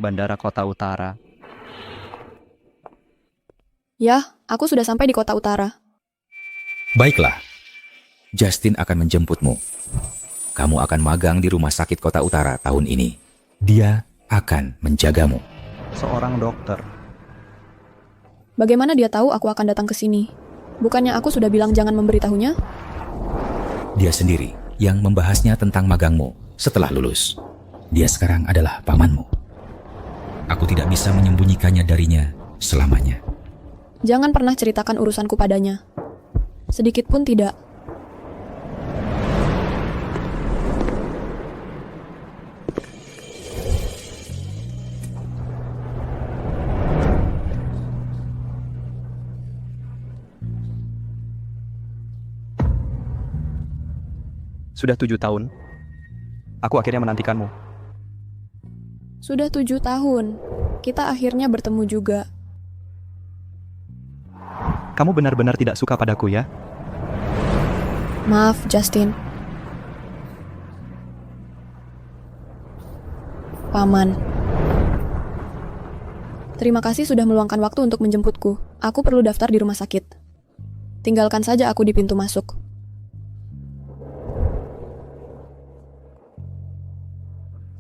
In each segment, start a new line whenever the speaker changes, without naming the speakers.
Bandara Kota Utara.
Ya, aku sudah sampai di Kota Utara.
Baiklah, Justin akan menjemputmu. Kamu akan magang di Rumah Sakit Kota Utara tahun ini. Dia akan menjagamu.
Seorang dokter.
Bagaimana dia tahu aku akan datang ke sini? Bukannya aku sudah bilang jangan memberitahunya?
Dia sendiri yang membahasnya tentang magangmu setelah lulus. Dia sekarang adalah pamanmu. Aku tidak bisa menyembunyikannya darinya selamanya.
Jangan pernah ceritakan urusanku padanya. Sedikit pun tidak.
Sudah 7 tahun. Aku akhirnya menantikanmu.
Sudah 7 tahun. Kita akhirnya bertemu juga.
Kamu benar-benar tidak suka padaku ya?
Maaf, Justin. Paman. Terima kasih sudah meluangkan waktu untuk menjemputku. Aku perlu daftar di rumah sakit. Tinggalkan saja aku di pintu masuk.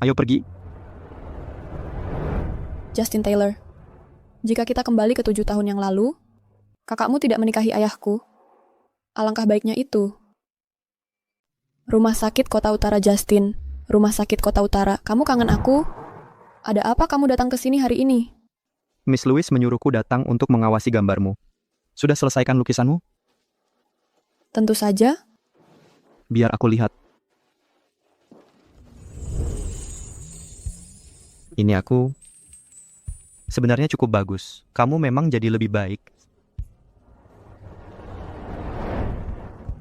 Ayo pergi.
Justin Taylor. Jika kita kembali ke 7 tahun yang lalu, kakakmu tidak menikahi ayahku. Alangkah baiknya itu. Rumah sakit Kota Utara, Justin. Rumah sakit Kota Utara. Kamu kangen aku? Ada apa kamu datang ke sini hari ini?
Miss Louise menyuruhku datang untuk mengawasi gambarmu. Sudah selesaikan lukisanmu?
Tentu saja.
Biar aku lihat. Ini aku. Sebenarnya cukup bagus. Kamu memang jadi lebih baik.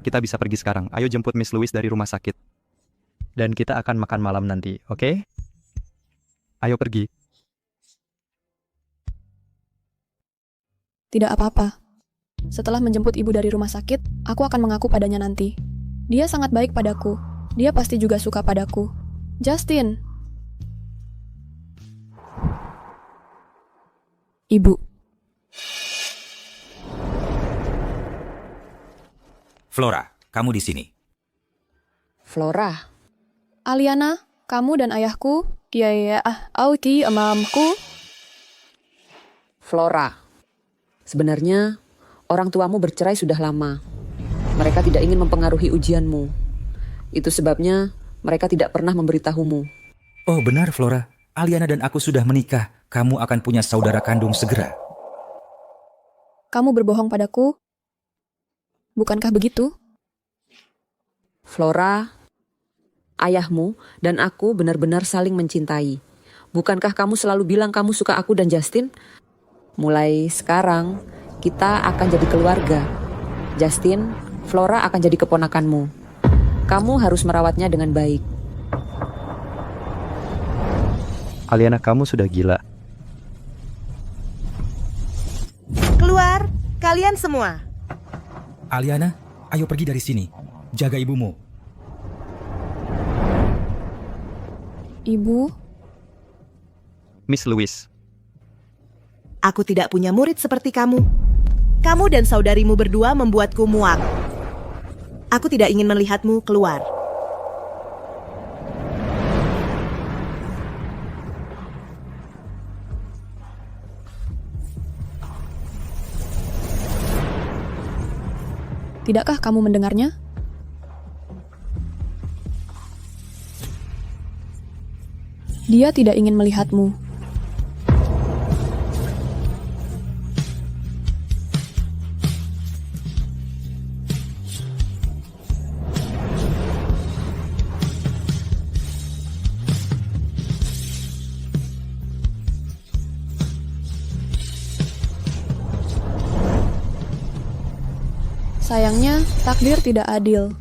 Kita bisa pergi sekarang. Ayo jemput Miss Louise dari rumah sakit. Dan kita akan makan malam nanti, oke? Ayo pergi.
Tidak apa-apa. Setelah menjemput ibu dari rumah sakit, aku akan mengaku padanya nanti. Dia sangat baik padaku. Dia pasti juga suka padaku. Justin. Ibu.
Flora, kamu di sini.
Flora,
Aliana, kamu dan ayahku, Auki, mamku.
Flora. Sebenarnya, orang tuamu bercerai sudah lama. Mereka tidak ingin mempengaruhi ujianmu. Itu sebabnya mereka tidak pernah memberitahumu.
Oh benar Flora, Aliana dan aku sudah menikah. Kamu akan punya saudara kandung segera.
Kamu berbohong padaku? Bukankah begitu?
Flora, ayahmu dan aku benar-benar saling mencintai. Bukankah kamu selalu bilang kamu suka aku dan Justin? Mulai sekarang, kita akan jadi keluarga. Justin, Flora akan jadi keponakanmu. Kamu harus merawatnya dengan baik.
Aliana, kamu sudah gila.
Keluar, kalian semua.
Aliana, ayo pergi dari sini. Jaga ibumu.
Ibu,
Miss Louise.
Aku tidak punya murid seperti kamu. Kamu dan saudarimu berdua membuatku muak. Aku tidak ingin melihatmu keluar.
tidakkah kamu mendengarnya? Dia tidak ingin melihatmu. Sayangnya, takdir tidak adil.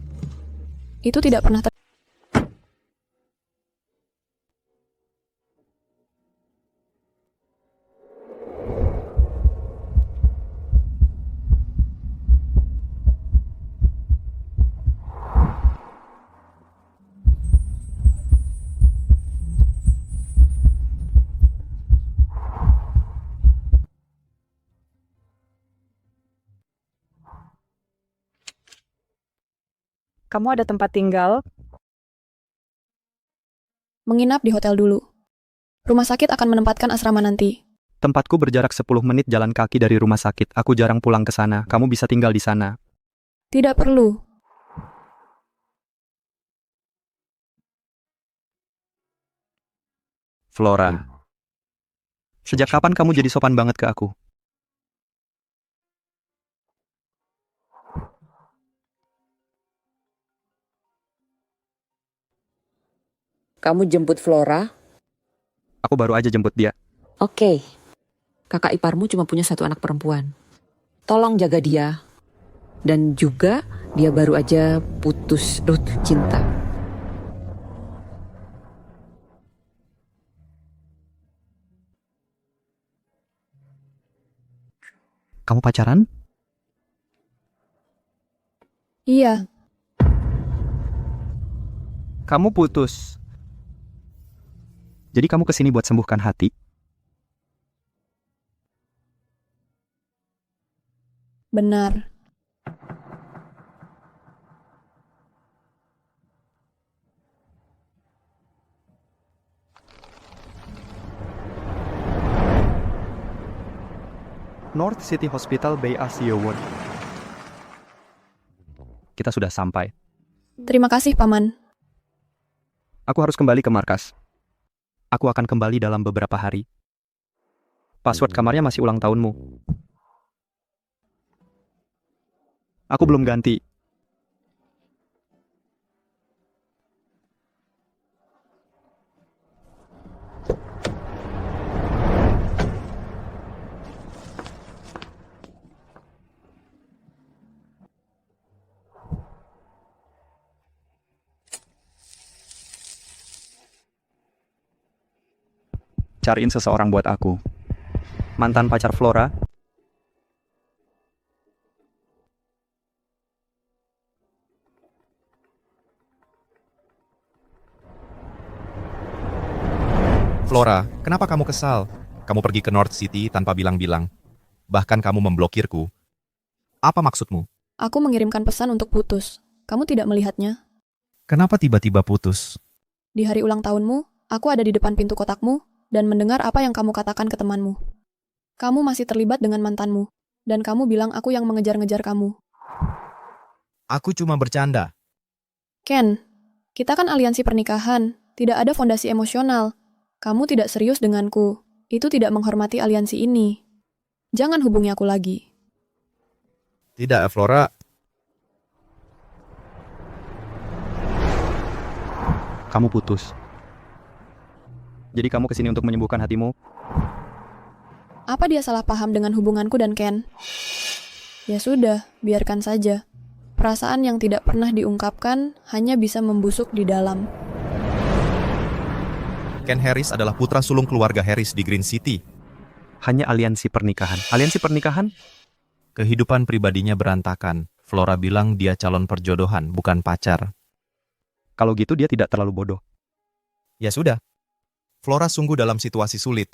Itu tidak pernah terjadi.
Kamu ada tempat tinggal?
Menginap di hotel dulu. Rumah sakit akan menempatkan asrama nanti.
Tempatku berjarak 10 menit jalan kaki dari rumah sakit. Aku jarang pulang ke sana. Kamu bisa tinggal di sana.
Tidak perlu.
Flora, sejak kapan kamu jadi sopan banget ke aku?
Kamu jemput Flora?
Aku baru aja jemput dia.
Oke. Kakak iparmu cuma punya satu anak perempuan. Tolong jaga dia. Dan juga dia baru aja putus cinta.
Kamu pacaran?
Iya,
Kamu putus. Jadi kamu kesini buat sembuhkan hati?
benar.
North City Hospital Bay Asia Ward. Kita sudah sampai.
Terima kasih, Paman.
Aku harus kembali ke markas. Aku akan kembali dalam beberapa hari. Password kamarnya masih ulang tahunmu. Aku belum ganti. Cariin seseorang buat aku. Mantan pacar Flora.
Flora, kenapa kamu kesal? Kamu pergi ke North City tanpa bilang-bilang. Bahkan kamu memblokirku. Apa maksudmu?
Aku mengirimkan pesan untuk putus. Kamu tidak melihatnya?
Kenapa tiba-tiba putus?
Di hari ulang tahunmu, aku ada di depan pintu kotakmu dan mendengar apa yang kamu katakan ke temanmu. Kamu masih terlibat dengan mantanmu, dan kamu bilang aku yang mengejar-ngejar kamu.
Aku cuma bercanda.
Ken, kita kan aliansi pernikahan, tidak ada fondasi emosional. Kamu tidak serius denganku. Itu tidak menghormati aliansi ini. Jangan hubungi aku lagi.
Tidak, Flora.
Kamu putus. Jadi kamu kesini untuk menyembuhkan hatimu?
Apa dia salah paham dengan hubunganku dan Ken? Ya sudah, biarkan saja. Perasaan yang tidak pernah diungkapkan hanya bisa membusuk di dalam.
Ken Harris adalah putra sulung keluarga Harris di Green City.
Hanya aliansi pernikahan. Aliansi pernikahan?
Kehidupan pribadinya berantakan. Flora bilang dia calon perjodohan, bukan pacar.
Kalau gitu dia tidak terlalu bodoh.
Ya sudah. Flora sungguh dalam situasi sulit.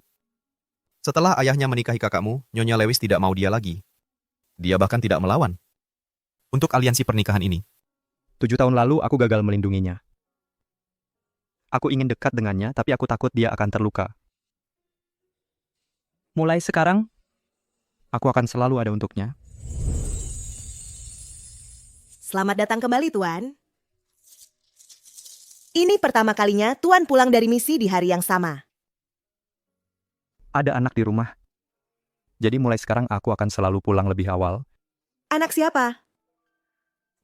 Setelah ayahnya menikahi kakakmu, Nyonya Lewis tidak mau dia lagi. Dia bahkan tidak melawan. Untuk aliansi pernikahan ini.
7 tahun lalu aku gagal melindunginya. Aku ingin dekat dengannya, tapi aku takut dia akan terluka. Mulai sekarang, aku akan selalu ada untuknya.
Selamat datang kembali, Tuan. Ini pertama kalinya Tuan pulang dari misi di hari yang sama.
Ada anak di rumah. Jadi mulai sekarang aku akan selalu pulang lebih awal.
Anak siapa?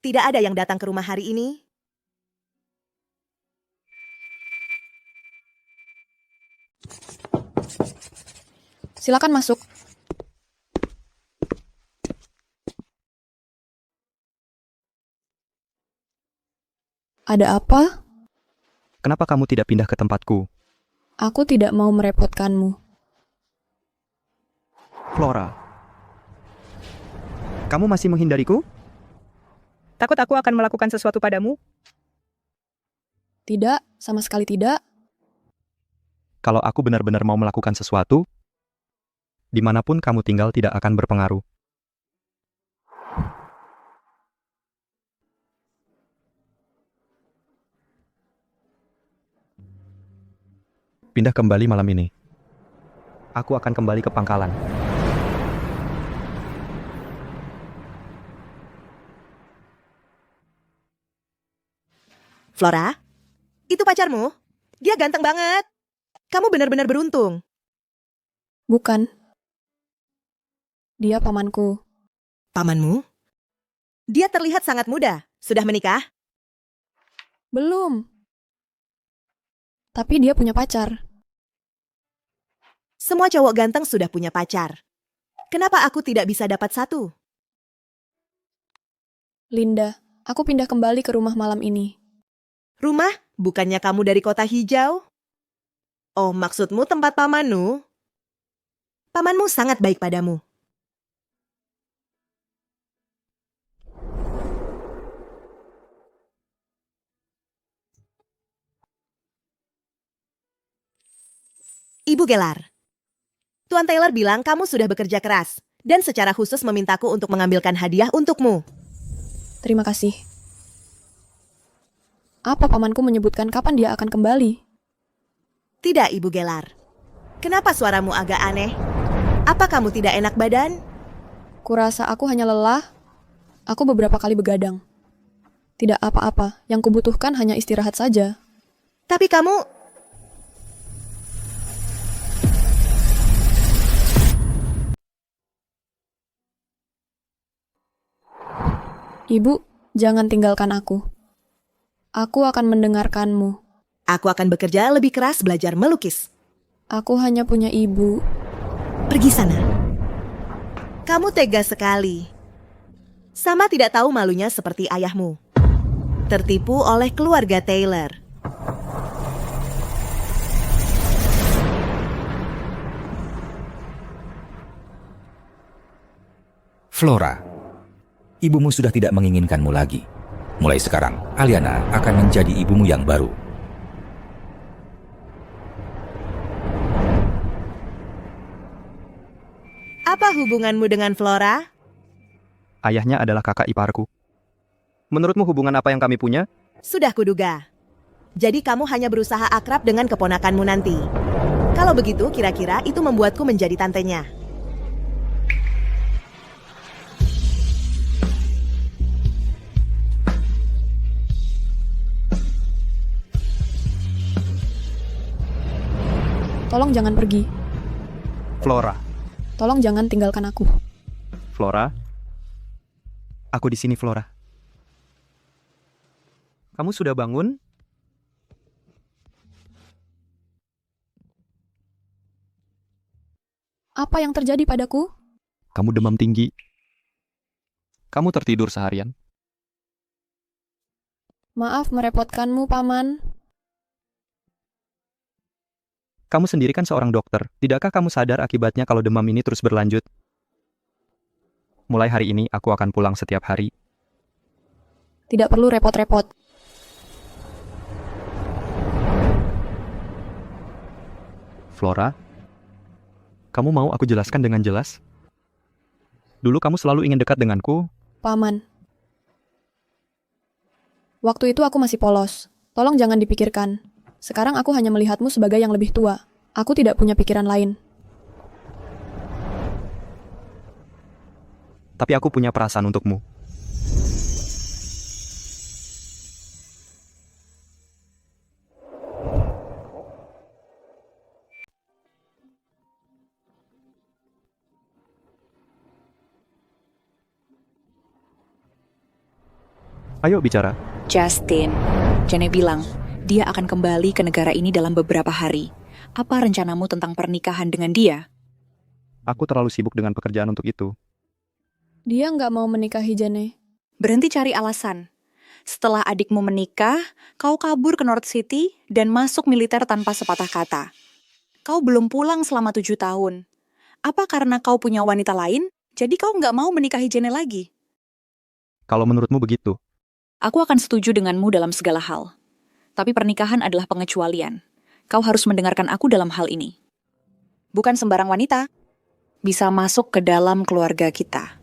Tidak ada yang datang ke rumah hari ini.
Silakan masuk. Ada apa?
Kenapa kamu tidak pindah ke tempatku?
Aku tidak mau merepotkanmu.
Flora. Kamu masih menghindariku?
Takut aku akan melakukan sesuatu padamu?
Tidak, sama sekali tidak.
Kalau aku benar-benar mau melakukan sesuatu, dimanapun kamu tinggal tidak akan berpengaruh. Pindah kembali malam ini. Aku akan kembali ke pangkalan.
Flora, itu pacarmu? Dia ganteng banget. Kamu benar-benar beruntung.
Bukan. Dia pamanku.
Pamanmu? Dia terlihat sangat muda. Sudah menikah?
Belum. Tapi dia punya pacar.
Semua cowok ganteng sudah punya pacar. Kenapa aku tidak bisa dapat satu?
Linda, aku pindah kembali ke rumah malam ini.
Rumah? Bukannya kamu dari kota hijau? Oh, maksudmu tempat pamanmu? Pamanmu sangat baik padamu. Ibu Gelar, Tuan Taylor bilang kamu sudah bekerja keras dan secara khusus memintaku untuk mengambilkan hadiah untukmu.
Terima kasih. Apa pamanku menyebutkan kapan dia akan kembali?
Tidak, Ibu Gelar. Kenapa suaramu agak aneh? Apa kamu tidak enak badan?
Kurasa aku hanya lelah. Aku beberapa kali begadang. Tidak apa-apa, yang kubutuhkan hanya istirahat saja.
Tapi kamu...
Ibu, jangan tinggalkan aku. Aku akan mendengarkanmu.
Aku akan bekerja lebih keras belajar melukis.
Aku hanya punya ibu.
Pergi sana. Kamu tega sekali. Sama tidak tahu malunya seperti ayahmu. Tertipu oleh keluarga Taylor.
Flora, ibumu sudah tidak menginginkanmu lagi. Mulai sekarang, Aliana akan menjadi ibumu yang baru.
Apa hubunganmu dengan Flora?
Ayahnya adalah kakak iparku. Menurutmu hubungan apa yang kami punya?
Sudah kuduga. Jadi kamu hanya berusaha akrab dengan keponakanmu nanti. Kalau begitu, kira-kira itu membuatku menjadi tantenya.
Tolong jangan pergi.
Flora.
Tolong jangan tinggalkan aku.
Flora. Aku di sini, Flora. Kamu sudah bangun?
Apa yang terjadi padaku?
Kamu demam tinggi. Kamu tertidur seharian.
Maaf merepotkanmu, Paman.
Kamu sendiri kan seorang dokter. Tidakkah kamu sadar akibatnya kalau demam ini terus berlanjut? Mulai hari ini, aku akan pulang setiap hari.
Tidak perlu repot-repot.
Flora, kamu mau aku jelaskan dengan jelas? Dulu kamu selalu ingin dekat denganku.
Paman. Waktu itu aku masih polos. Tolong jangan dipikirkan. Sekarang aku hanya melihatmu sebagai yang lebih tua. Aku tidak punya pikiran lain.
Tapi aku punya perasaan untukmu. Ayo bicara.
Justin, Janet bilang dia akan kembali ke negara ini dalam beberapa hari. Apa rencanamu tentang pernikahan dengan dia?
Aku terlalu sibuk dengan pekerjaan untuk itu.
Dia nggak mau menikahi Jane.
Berhenti cari alasan. Setelah adikmu menikah, kau kabur ke North City dan masuk militer tanpa sepatah kata. Kau belum pulang selama 7 tahun. Apa karena kau punya wanita lain, jadi kau nggak mau menikahi Jane lagi?
Kalau menurutmu begitu.
Aku akan setuju denganmu dalam segala hal. Tapi pernikahan adalah pengecualian. Kau harus mendengarkan aku dalam hal ini. Bukan sembarang wanita bisa masuk ke dalam keluarga kita.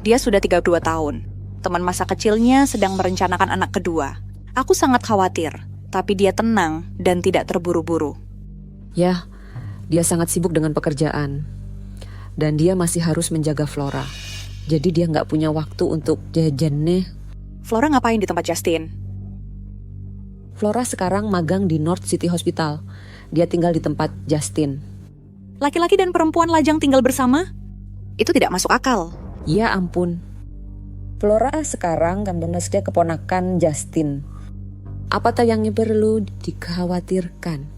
Dia sudah 32 tahun. Teman masa kecilnya sedang merencanakan anak kedua. Aku sangat khawatir tapi dia tenang dan tidak terburu-buru.
Ya, dia sangat sibuk dengan pekerjaan. Dan dia masih harus menjaga Flora. Jadi dia nggak punya waktu untuk jajan nih.
Flora ngapain di tempat Justin?
Flora sekarang magang di North City Hospital. Dia tinggal di tempat Justin.
Laki-laki dan perempuan lajang tinggal bersama? Itu tidak masuk akal.
Ya ampun. Flora sekarang kan dia keponakan Justin. Apa yang perlu dikhawatirkan?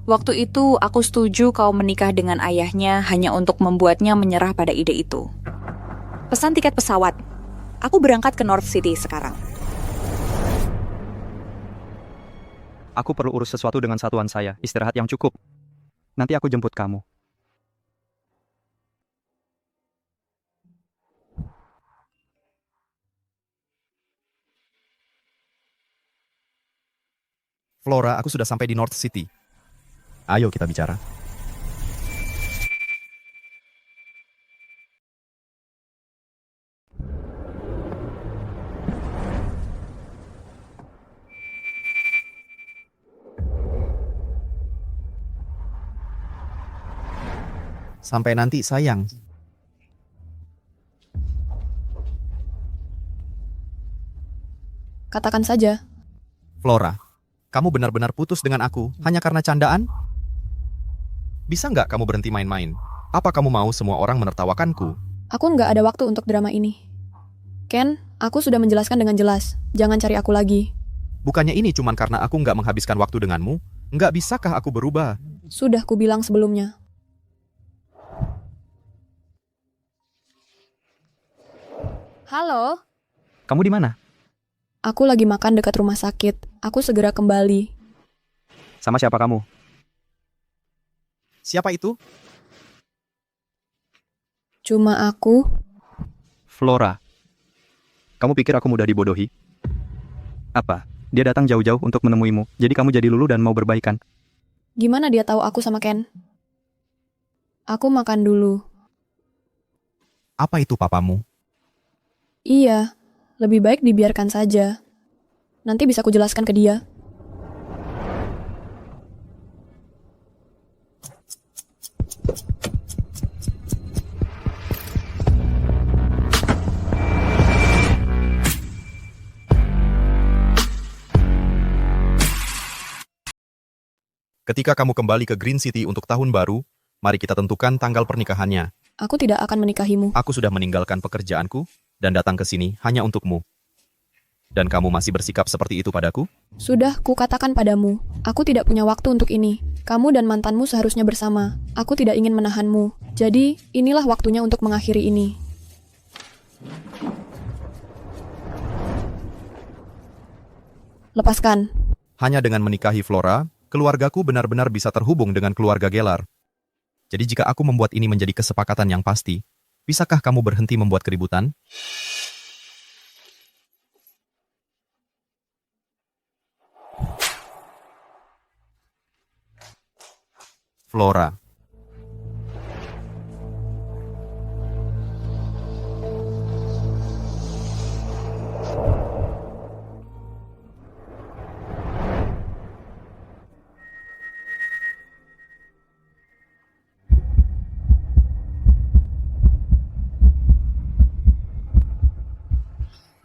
Waktu itu aku setuju kau menikah dengan ayahnya hanya untuk membuatnya menyerah pada ide itu. Pesan tiket pesawat. Aku berangkat ke North City sekarang.
Aku perlu urus sesuatu dengan satuan saya. Istirahat yang cukup. Nanti aku jemput kamu.
Flora, aku sudah sampai di North City. Ayo kita bicara. Sampai nanti, sayang.
Katakan saja.
Flora, kamu benar-benar putus dengan aku hanya karena candaan? Bisa nggak kamu berhenti main-main? Apa kamu mau semua orang menertawakanku?
Aku nggak ada waktu untuk drama ini. Ken, aku sudah menjelaskan dengan jelas. Jangan cari aku lagi.
Bukannya ini cuman karena aku nggak menghabiskan waktu denganmu? Nggak bisakah aku berubah?
Sudah kubilang sebelumnya. Halo?
Kamu di mana?
Aku lagi makan dekat rumah sakit. Aku segera kembali.
Sama siapa kamu?
Siapa itu?
Cuma aku.
Flora. Kamu pikir aku mudah dibodohi? Apa? Dia datang jauh-jauh untuk menemuimu, jadi kamu jadi lulu dan mau berbaikan.
Gimana dia tahu aku sama Ken? Aku makan dulu.
Apa itu papamu?
Iya, lebih baik dibiarkan saja. Nanti bisa kujelaskan ke dia.
Ketika kamu kembali ke Green City untuk tahun baru, mari kita tentukan tanggal pernikahannya.
Aku tidak akan menikahimu.
Aku sudah meninggalkan pekerjaanku dan datang ke sini hanya untukmu. Dan kamu masih bersikap seperti itu padaku?
Sudah kukatakan padamu, aku tidak punya waktu untuk ini. Kamu dan mantanmu seharusnya bersama. Aku tidak ingin menahanmu. Jadi, inilah waktunya untuk mengakhiri ini. Lepaskan.
Hanya dengan menikahi Flora, keluargaku benar-benar bisa terhubung dengan keluarga Gellar. Jadi jika aku membuat ini menjadi kesepakatan yang pasti, bisakah kamu berhenti membuat keributan? Flora.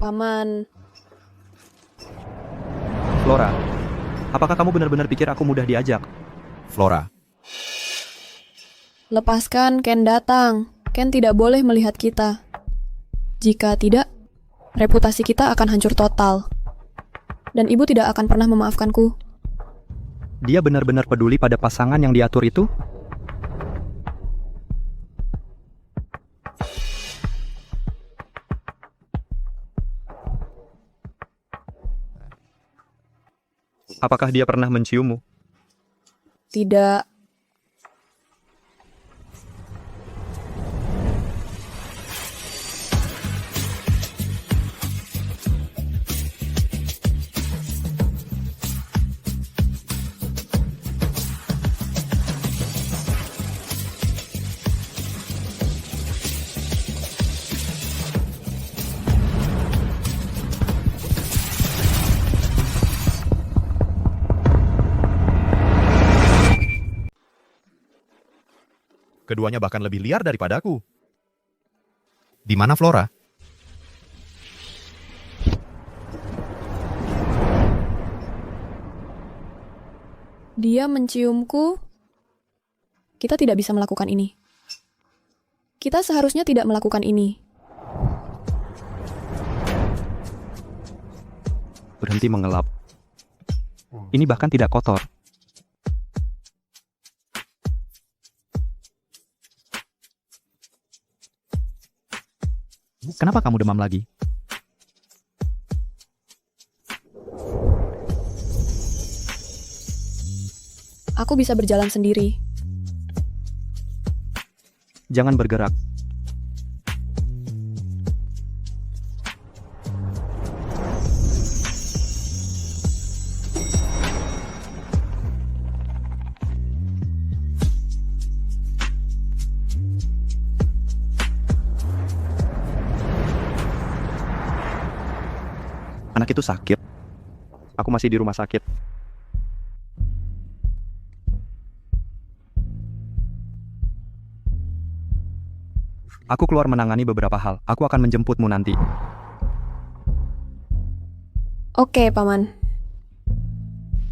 Paman,
Flora, apakah kamu benar-benar pikir aku mudah diajak?
Flora.
lepaskan Ken datang. Ken tidak boleh melihat kita. Jika tidak, reputasi kita akan hancur total. Dan ibu tidak akan pernah memaafkanku.
Dia benar-benar peduli pada pasangan yang diatur itu? Apakah dia pernah menciummu?
Tidak.
Keduanya bahkan lebih liar daripadaku. Di mana Flora?
Dia menciumku. Kita tidak bisa melakukan ini. Kita seharusnya tidak melakukan ini.
Berhenti mengelap. Ini bahkan tidak kotor. Kenapa kamu demam lagi?
Aku bisa berjalan sendiri.
Jangan bergerak. Anak itu sakit. Aku masih di rumah sakit. Aku keluar menangani beberapa hal. Aku akan menjemputmu nanti.
Oke, Paman.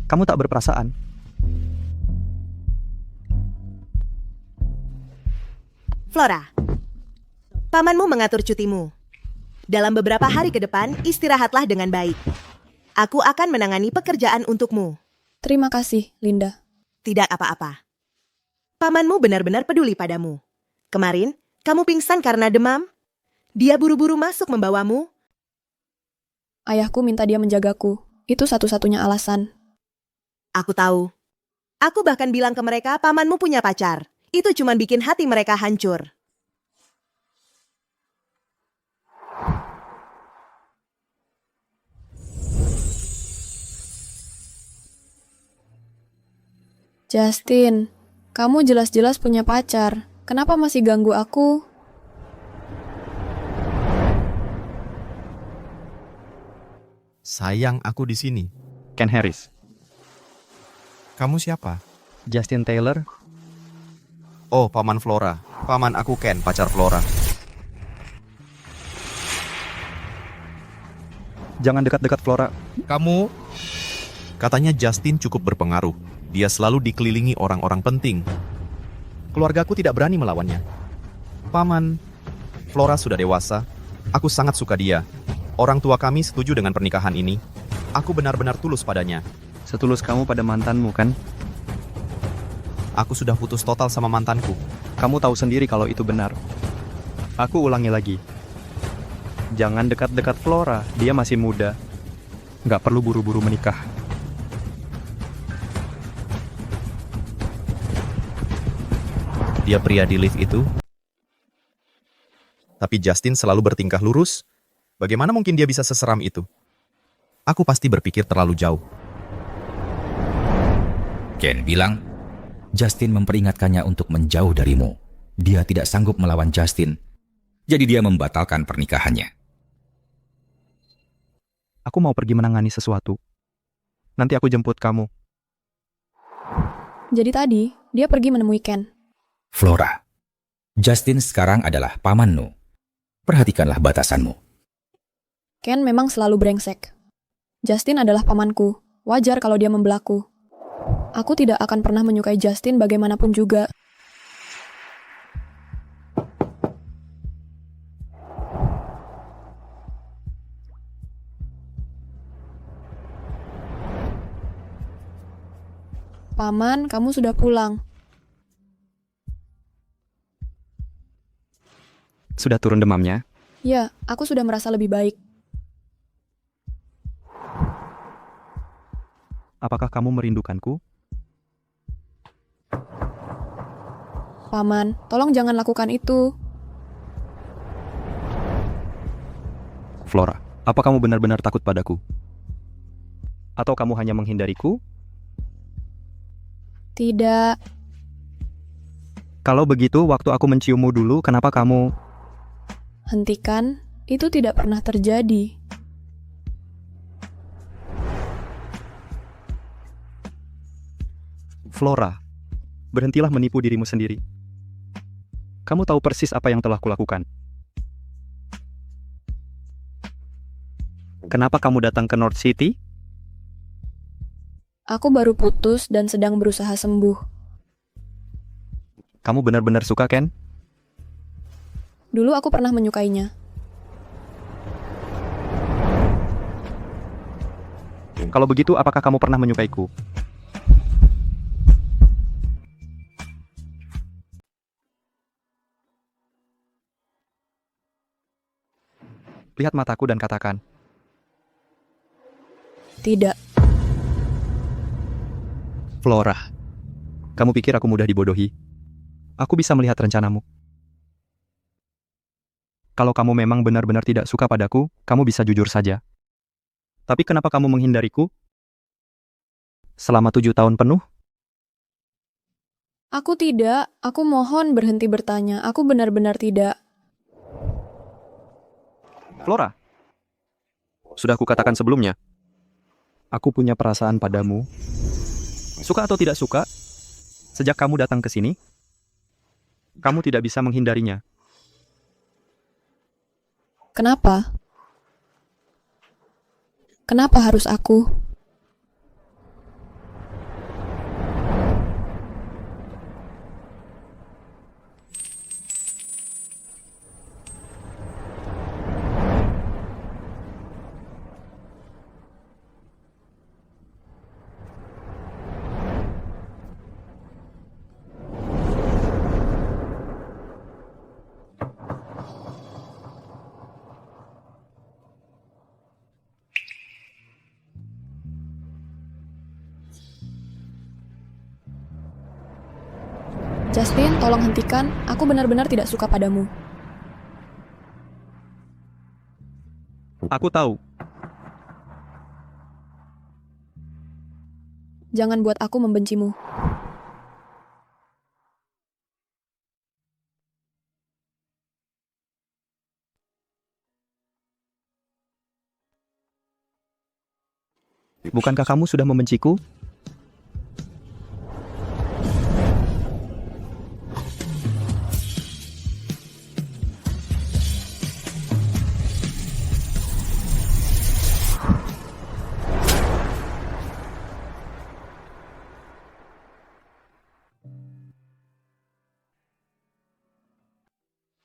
Kamu tak berperasaan.
Flora, pamanmu mengatur cutimu. Dalam beberapa hari ke depan, istirahatlah dengan baik. Aku akan menangani pekerjaan untukmu.
Terima kasih, Linda.
Tidak apa-apa. Pamanmu benar-benar peduli padamu. Kemarin, kamu pingsan karena demam. Dia buru-buru masuk membawamu.
Ayahku minta dia menjagaku. Itu satu-satunya alasan.
Aku tahu. Aku bahkan bilang ke mereka pamanmu punya pacar. Itu cuma bikin hati mereka hancur.
Justin, kamu jelas-jelas punya pacar. Kenapa masih ganggu aku?
Sayang, aku di sini.
Ken Harris.
Kamu siapa?
Justin Taylor.
Oh, paman Flora. Paman aku Ken, pacar Flora.
Jangan dekat-dekat Flora.
Kamu? Katanya Justin cukup berpengaruh. Dia selalu dikelilingi orang-orang penting. Keluargaku tidak berani melawannya. Paman, Flora sudah dewasa. Aku sangat suka dia. Orang tua kami setuju dengan pernikahan ini. Aku benar-benar tulus padanya.
Setulus kamu pada mantanmu, kan?
Aku sudah putus total sama mantanku.
Kamu tahu sendiri kalau itu benar. Aku ulangi lagi. Jangan dekat-dekat Flora. Dia masih muda. Nggak perlu buru-buru menikah.
Dia pria di lift itu. Tapi Justin selalu bertingkah lurus. Bagaimana mungkin dia bisa seseram itu? Aku pasti berpikir terlalu jauh.
Ken bilang, Justin memperingatkannya untuk menjauh darimu. Dia tidak sanggup melawan Justin. Jadi dia membatalkan pernikahannya.
Aku mau pergi menangani sesuatu. Nanti aku jemput kamu.
Jadi tadi, dia pergi menemui Ken.
Flora, Justin sekarang adalah pamanmu. Perhatikanlah batasanmu.
Ken memang selalu brengsek. Justin adalah pamanku. Wajar kalau dia membelaku. Aku tidak akan pernah menyukai Justin bagaimanapun juga. Paman, kamu sudah pulang.
Sudah turun demamnya?
Ya, aku sudah merasa lebih baik.
Apakah kamu merindukanku?
Paman, tolong jangan lakukan itu.
Flora, apa kamu benar-benar takut padaku? Atau kamu hanya menghindariku?
Tidak.
Kalau begitu, waktu aku menciummu dulu, kenapa kamu...
Hentikan, itu tidak pernah terjadi.
Flora, berhentilah menipu dirimu sendiri. Kamu tahu persis apa yang telah kulakukan. Kenapa kamu datang ke North City?
Aku baru putus dan sedang berusaha sembuh.
Kamu benar-benar suka, Ken?
Dulu aku pernah menyukainya.
Kalau begitu, apakah kamu pernah menyukaiku? Lihat mataku dan katakan,
Tidak.
Flora, kamu pikir aku mudah dibodohi? Aku bisa melihat rencanamu. Kalau kamu memang benar-benar tidak suka padaku, kamu bisa jujur saja. Tapi kenapa kamu menghindariku? Selama 7 tahun penuh?
Aku tidak. Aku mohon berhenti bertanya. Aku benar-benar tidak.
Flora, sudah kukatakan sebelumnya, aku punya perasaan padamu. Suka atau tidak suka, sejak kamu datang ke sini, kamu tidak bisa menghindarinya.
Kenapa? Kenapa harus aku? Justin, tolong hentikan. Aku benar-benar tidak suka padamu.
Aku tahu,
Jangan buat aku membencimu.
bukankah kamu sudah membenciku?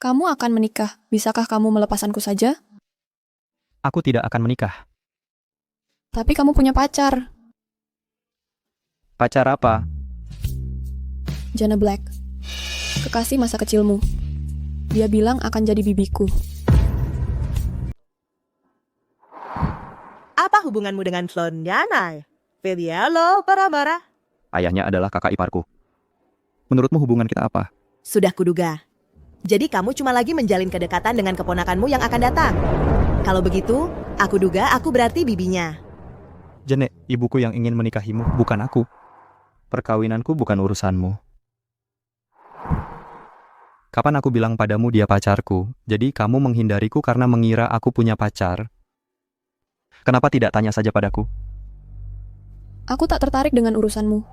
Kamu akan menikah. Bisakah kamu melepaskanku saja?
Aku tidak akan menikah.
Tapi kamu punya pacar,
Pacar apa?
Jana Black. Kekasih masa kecilmu. Dia bilang akan jadi bibiku.
Apa hubunganmu dengan Floriana? Vedialo para-para.
Ayahnya adalah kakak iparku. Menurutmu hubungan kita apa?
Sudah kuduga. Jadi kamu cuma lagi menjalin kedekatan dengan keponakanmu yang akan datang. Kalau begitu, aku duga aku berarti bibinya.
Janet, ibuku yang ingin menikahimu, bukan aku. Perkawinanku bukan urusanmu. Kapan aku bilang padamu dia pacarku, jadi kamu menghindariku karena mengira aku punya pacar? Kenapa tidak tanya saja padaku?
Aku tak tertarik dengan urusanmu.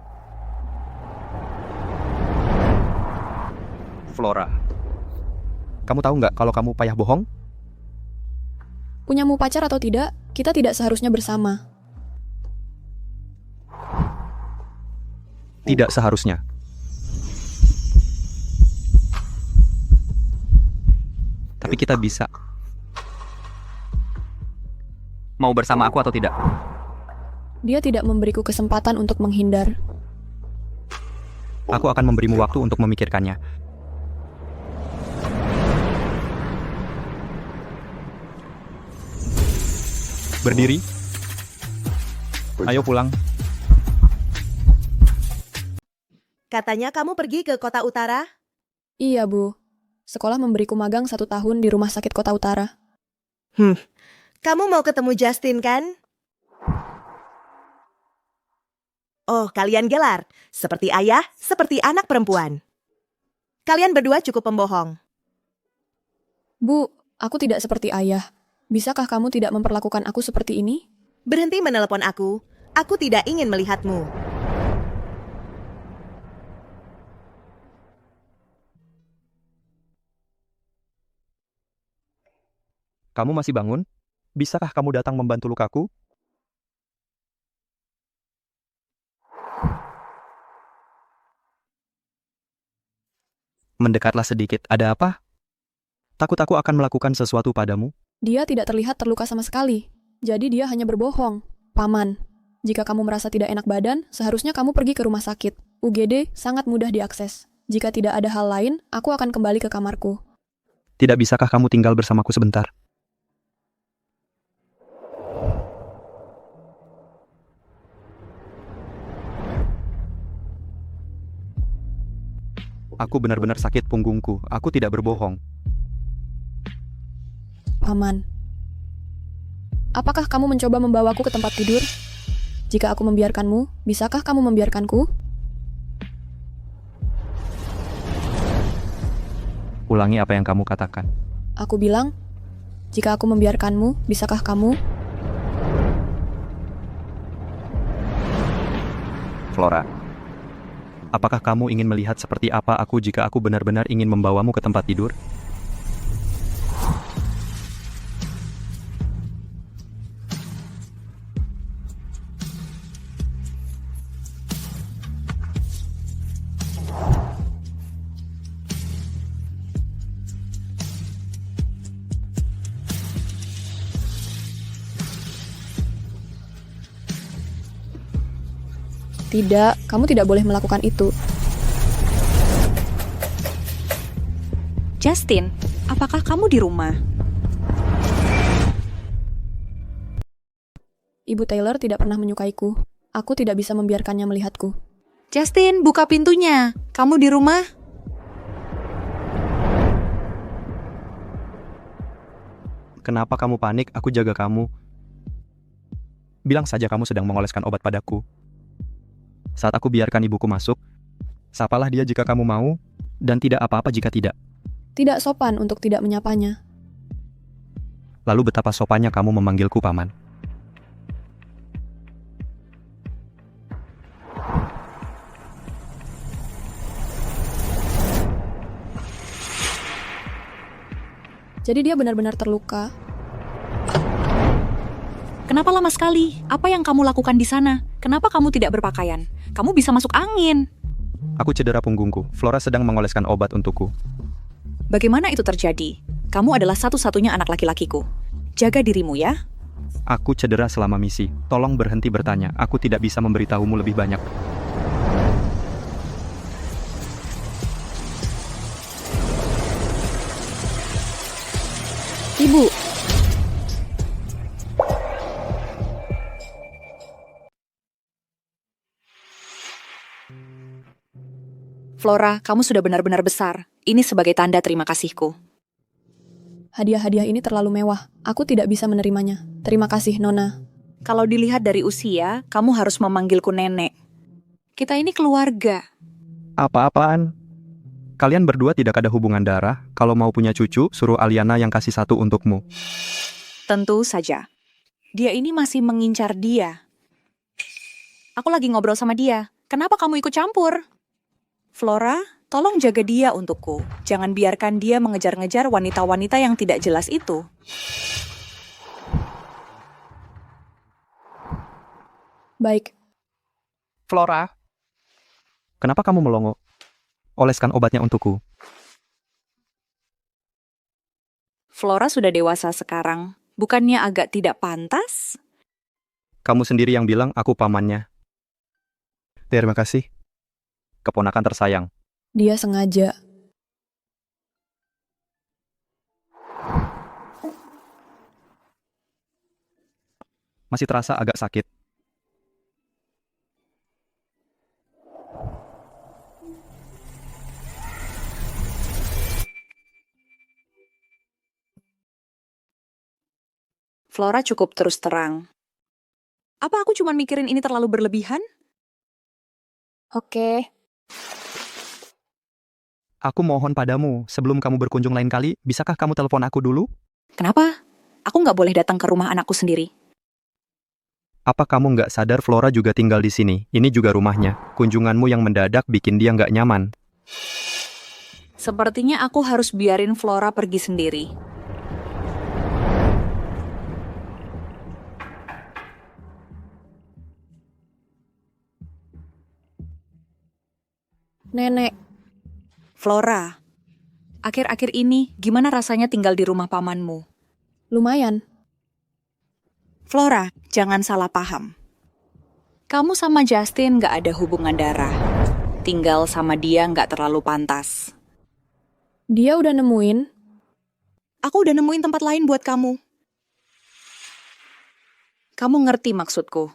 Flora, kamu tahu nggak kalau kamu payah bohong?
Punyamu pacar atau tidak, kita tidak seharusnya bersama.
Tidak seharusnya. Tapi kita bisa. Mau bersama aku atau tidak?
Dia tidak memberiku kesempatan untuk menghindar.
Aku akan memberimu waktu untuk memikirkannya. Berdiri. Ayo pulang.
Katanya kamu pergi ke kota utara?
Iya, Bu. Sekolah memberiku magang 1 tahun di rumah sakit kota utara.
Kamu mau ketemu Justin kan? Oh, kalian gelar. Seperti ayah, seperti anak perempuan. Kalian berdua cukup pembohong.
Bu, aku tidak seperti ayah. Bisakah kamu tidak memperlakukan aku seperti ini?
Berhenti menelepon aku. Aku tidak ingin melihatmu.
Kamu masih bangun? Bisakah kamu datang membantu lukaku? Mendekatlah sedikit. Ada apa? Takut aku akan melakukan sesuatu padamu?
Dia tidak terlihat terluka sama sekali. Jadi dia hanya berbohong. Paman, jika kamu merasa tidak enak badan, seharusnya kamu pergi ke rumah sakit. UGD sangat mudah diakses. Jika tidak ada hal lain, aku akan kembali ke kamarku.
Tidak bisakah kamu tinggal bersamaku sebentar? Aku benar-benar sakit punggungku. Aku tidak berbohong.
Paman, apakah kamu mencoba membawaku ke tempat tidur? Jika aku membiarkanmu, bisakah kamu membiarkanku?
Ulangi apa yang kamu katakan.
Aku bilang, jika aku membiarkanmu, bisakah kamu?
Flora, apakah kamu ingin melihat seperti apa aku jika aku benar-benar ingin membawamu ke tempat tidur?
Tidak, kamu tidak boleh melakukan itu.
Justin, apakah kamu di rumah?
Ibu Taylor tidak pernah menyukaiku. Aku tidak bisa membiarkannya melihatku.
Justin, buka pintunya. Kamu di rumah?
Kenapa kamu panik? Aku jaga kamu. Bilang saja kamu sedang mengoleskan obat padaku. Saat aku biarkan ibuku masuk, sapalah dia jika kamu mau, dan tidak apa-apa jika tidak.
Tidak sopan untuk tidak menyapanya.
Lalu betapa sopannya kamu memanggilku paman.
Jadi dia benar-benar terluka.
Kenapa lama sekali? Apa yang kamu lakukan di sana? Kenapa kamu tidak berpakaian? Kamu bisa masuk angin.
Aku cedera punggungku. Flora sedang mengoleskan obat untukku.
Bagaimana itu terjadi? Kamu adalah satu-satunya anak laki-lakiku. Jaga dirimu ya.
Aku cedera selama misi. Tolong berhenti bertanya. Aku tidak bisa memberitahumu lebih banyak.
Ibu,
Flora, kamu sudah benar-benar besar. Ini sebagai tanda terima kasihku.
hadiah-hadiah ini terlalu mewah. Aku tidak bisa menerimanya. Terima kasih, Nona.
Kalau dilihat dari usia, kamu harus memanggilku nenek. Kita ini keluarga.
Apa-apaan? Kalian berdua tidak ada hubungan darah. Kalau mau punya cucu, suruh Aliana yang kasih satu untukmu.
Tentu saja. Dia ini masih mengincar dia. Aku lagi ngobrol sama dia. Kenapa kamu ikut campur? Flora, tolong jaga dia untukku. Jangan biarkan dia mengejar-ngejar wanita-wanita yang tidak jelas itu.
Baik,
Flora, kenapa kamu melongo? Oleskan obatnya untukku.
Flora sudah dewasa sekarang. Bukannya agak tidak pantas?
Kamu sendiri yang bilang aku pamannya. Terima kasih. Keponakan tersayang.
dia sengaja.
Masih terasa agak sakit.
Flora cukup terus terang. Apa aku cuma mikirin ini terlalu berlebihan?
Oke,
Aku mohon padamu, sebelum kamu berkunjung lain kali, bisakah kamu telepon aku dulu?
Kenapa? Aku nggak boleh datang ke rumah anakku sendiri.
Apa kamu nggak sadar Flora juga tinggal di sini? Ini juga rumahnya. Kunjunganmu yang mendadak bikin dia nggak nyaman.
Sepertinya aku harus biarin Flora pergi sendiri.
Nenek,
Flora, akhir-akhir ini gimana rasanya tinggal di rumah pamanmu?
lumayan.
Flora, jangan salah paham. Kamu sama Justin gak ada hubungan darah. Tinggal sama dia gak terlalu pantas.
Dia udah nemuin.
Aku udah nemuin tempat lain buat kamu. Kamu ngerti maksudku?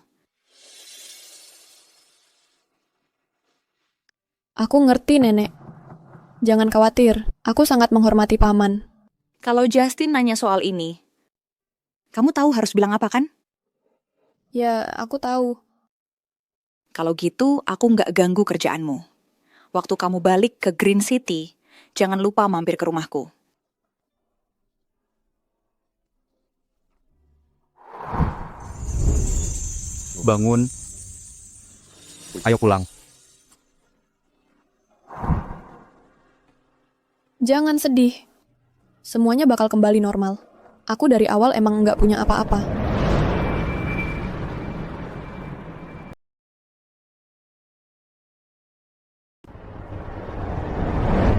Aku ngerti, Nenek. Jangan khawatir, aku sangat menghormati paman.
Kalau Justin nanya soal ini, kamu tahu harus bilang apa kan?
Ya, aku tahu.
Kalau gitu, aku nggak ganggu kerjaanmu. Waktu kamu balik ke Green City, jangan lupa mampir ke rumahku.
Bangun. Ayo pulang.
Jangan sedih. Semuanya bakal kembali normal. Aku dari awal emang nggak punya apa-apa.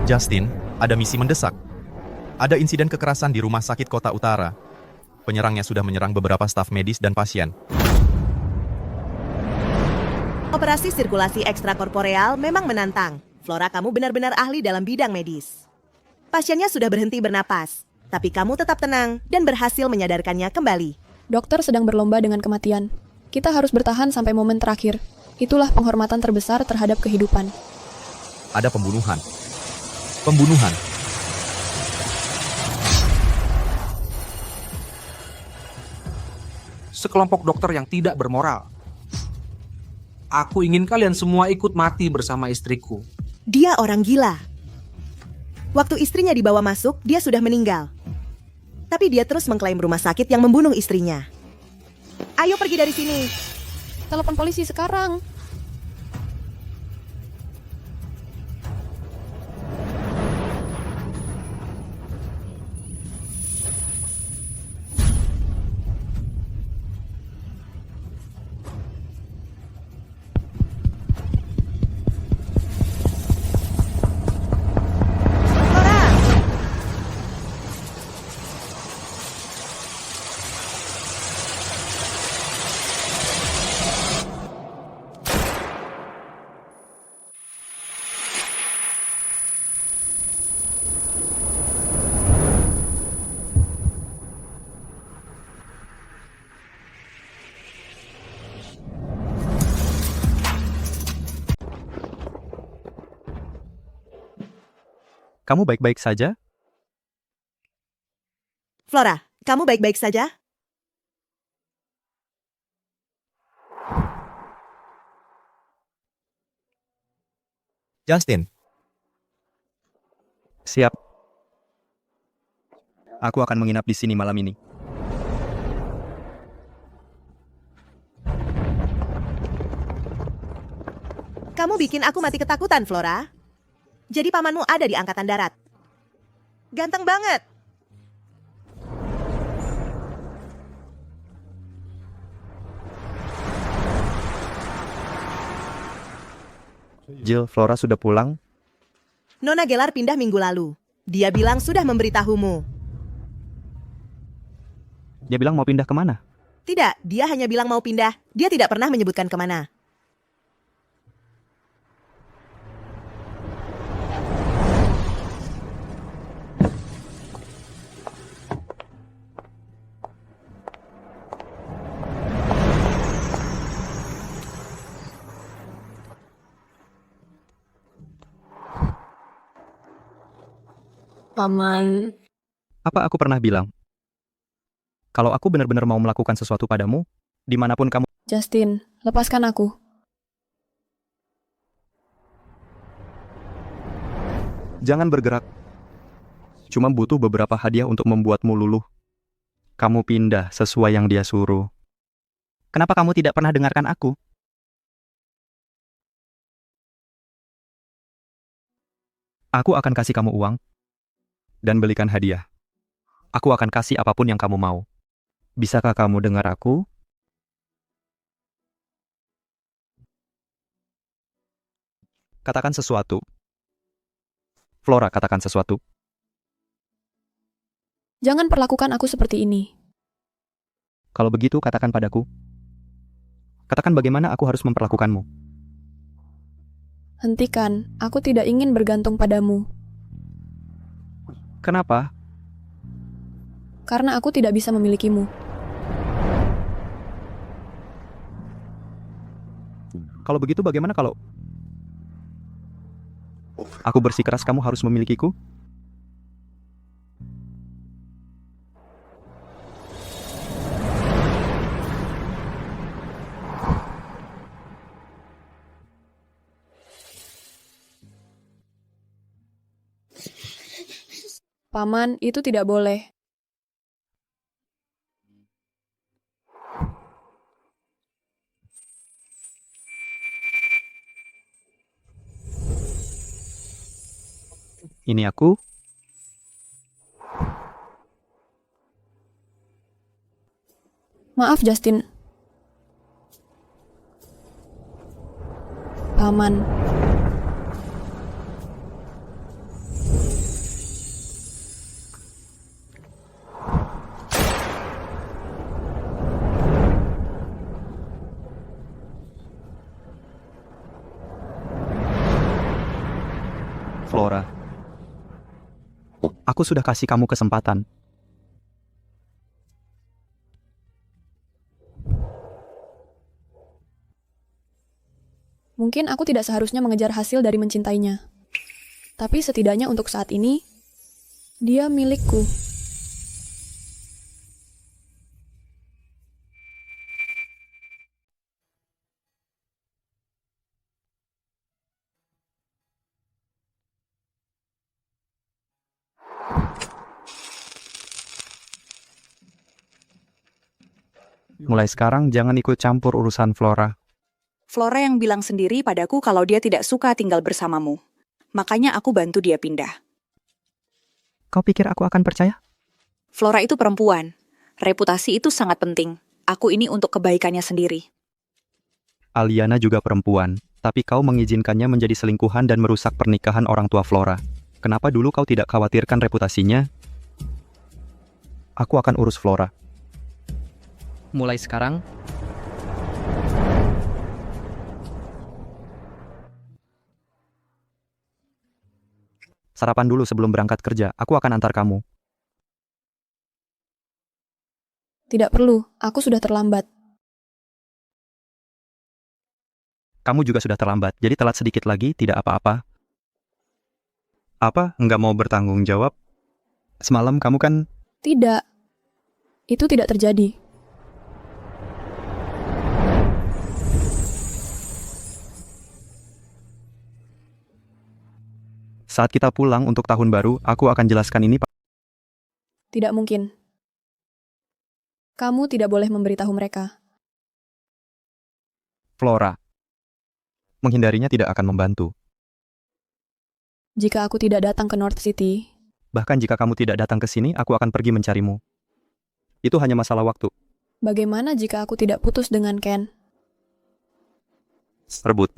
Justin, ada misi mendesak. Ada insiden kekerasan di rumah sakit Kota Utara. Penyerangnya sudah menyerang beberapa staf medis dan pasien.
Operasi sirkulasi ekstrakorporeal memang menantang. Flora, kamu benar-benar ahli dalam bidang medis. Pasiennya sudah berhenti bernapas, tapi kamu tetap tenang dan berhasil menyadarkannya kembali.
Dokter sedang berlomba dengan kematian. Kita harus bertahan sampai momen terakhir. Itulah penghormatan terbesar terhadap kehidupan.
Ada pembunuhan. Pembunuhan.
Sekelompok dokter yang tidak bermoral. Aku ingin kalian semua ikut mati bersama istriku.
Dia orang gila. Waktu istrinya dibawa masuk, dia sudah meninggal. Tapi dia terus mengklaim rumah sakit yang membunuh istrinya. Ayo pergi dari sini.
Telepon polisi sekarang.
Kamu baik-baik saja?
Flora, kamu baik-baik saja?
Justin,
Siap. Aku akan menginap di sini malam ini.
Kamu bikin aku mati ketakutan, Flora. Jadi pamanmu ada di Angkatan Darat. Ganteng banget.
Jill, Flora sudah pulang?
Nona Gelar pindah minggu lalu. Dia bilang sudah memberitahumu.
Dia bilang mau pindah kemana?
Tidak, dia hanya bilang mau pindah. Dia tidak pernah menyebutkan kemana.
Paman.
Apa aku pernah bilang? Kalau aku benar-benar mau melakukan sesuatu padamu, dimanapun kamu...
Justin, lepaskan aku.
Jangan bergerak. Cuma butuh beberapa hadiah untuk membuatmu luluh. Kamu pindah sesuai yang dia suruh. Kenapa kamu tidak pernah dengarkan aku? Aku akan kasih kamu uang dan belikan hadiah. Aku akan kasih apapun yang kamu mau. Bisakah kamu dengar aku? Katakan sesuatu. Flora, katakan sesuatu.
Jangan perlakukan aku seperti ini.
Kalau begitu, katakan padaku. Katakan bagaimana aku harus memperlakukanmu.
Hentikan, aku tidak ingin bergantung padamu.
Kenapa?
Karena aku tidak bisa memilikimu.
Kalau begitu bagaimana kalau aku bersikeras kamu harus memilikiku?
Paman, itu tidak boleh.
Ini aku.
Maaf, Justin. Paman.
Flora. Aku sudah kasih kamu kesempatan.
Mungkin aku tidak seharusnya mengejar hasil dari mencintainya. Tapi setidaknya untuk saat ini, dia milikku.
Mulai sekarang jangan ikut campur urusan Flora.
Flora yang bilang sendiri padaku kalau dia tidak suka tinggal bersamamu. Makanya aku bantu dia pindah.
Kau pikir aku akan percaya?
Flora itu perempuan. Reputasi itu sangat penting. Aku ini untuk kebaikannya sendiri.
Aliana juga perempuan, tapi kau mengizinkannya menjadi selingkuhan dan merusak pernikahan orang tua Flora. Kenapa dulu kau tidak khawatirkan reputasinya? Aku akan urus Flora. Mulai sekarang, sarapan dulu sebelum berangkat kerja. Aku akan antar kamu.
Tidak perlu, aku sudah terlambat.
Kamu juga sudah terlambat, jadi telat sedikit lagi tidak apa-apa. Apa? Nggak mau bertanggung jawab? Semalam kamu kan...
Tidak. Itu tidak terjadi.
Saat kita pulang untuk tahun baru, aku akan jelaskan ini.
Tidak mungkin. Kamu tidak boleh memberitahu mereka.
Flora. Menghindarinya tidak akan membantu.
Jika aku tidak datang ke North City,
Bahkan jika kamu tidak datang ke sini, aku akan pergi mencarimu. Itu hanya masalah waktu.
bagaimana jika aku tidak putus dengan Ken?
Rebut.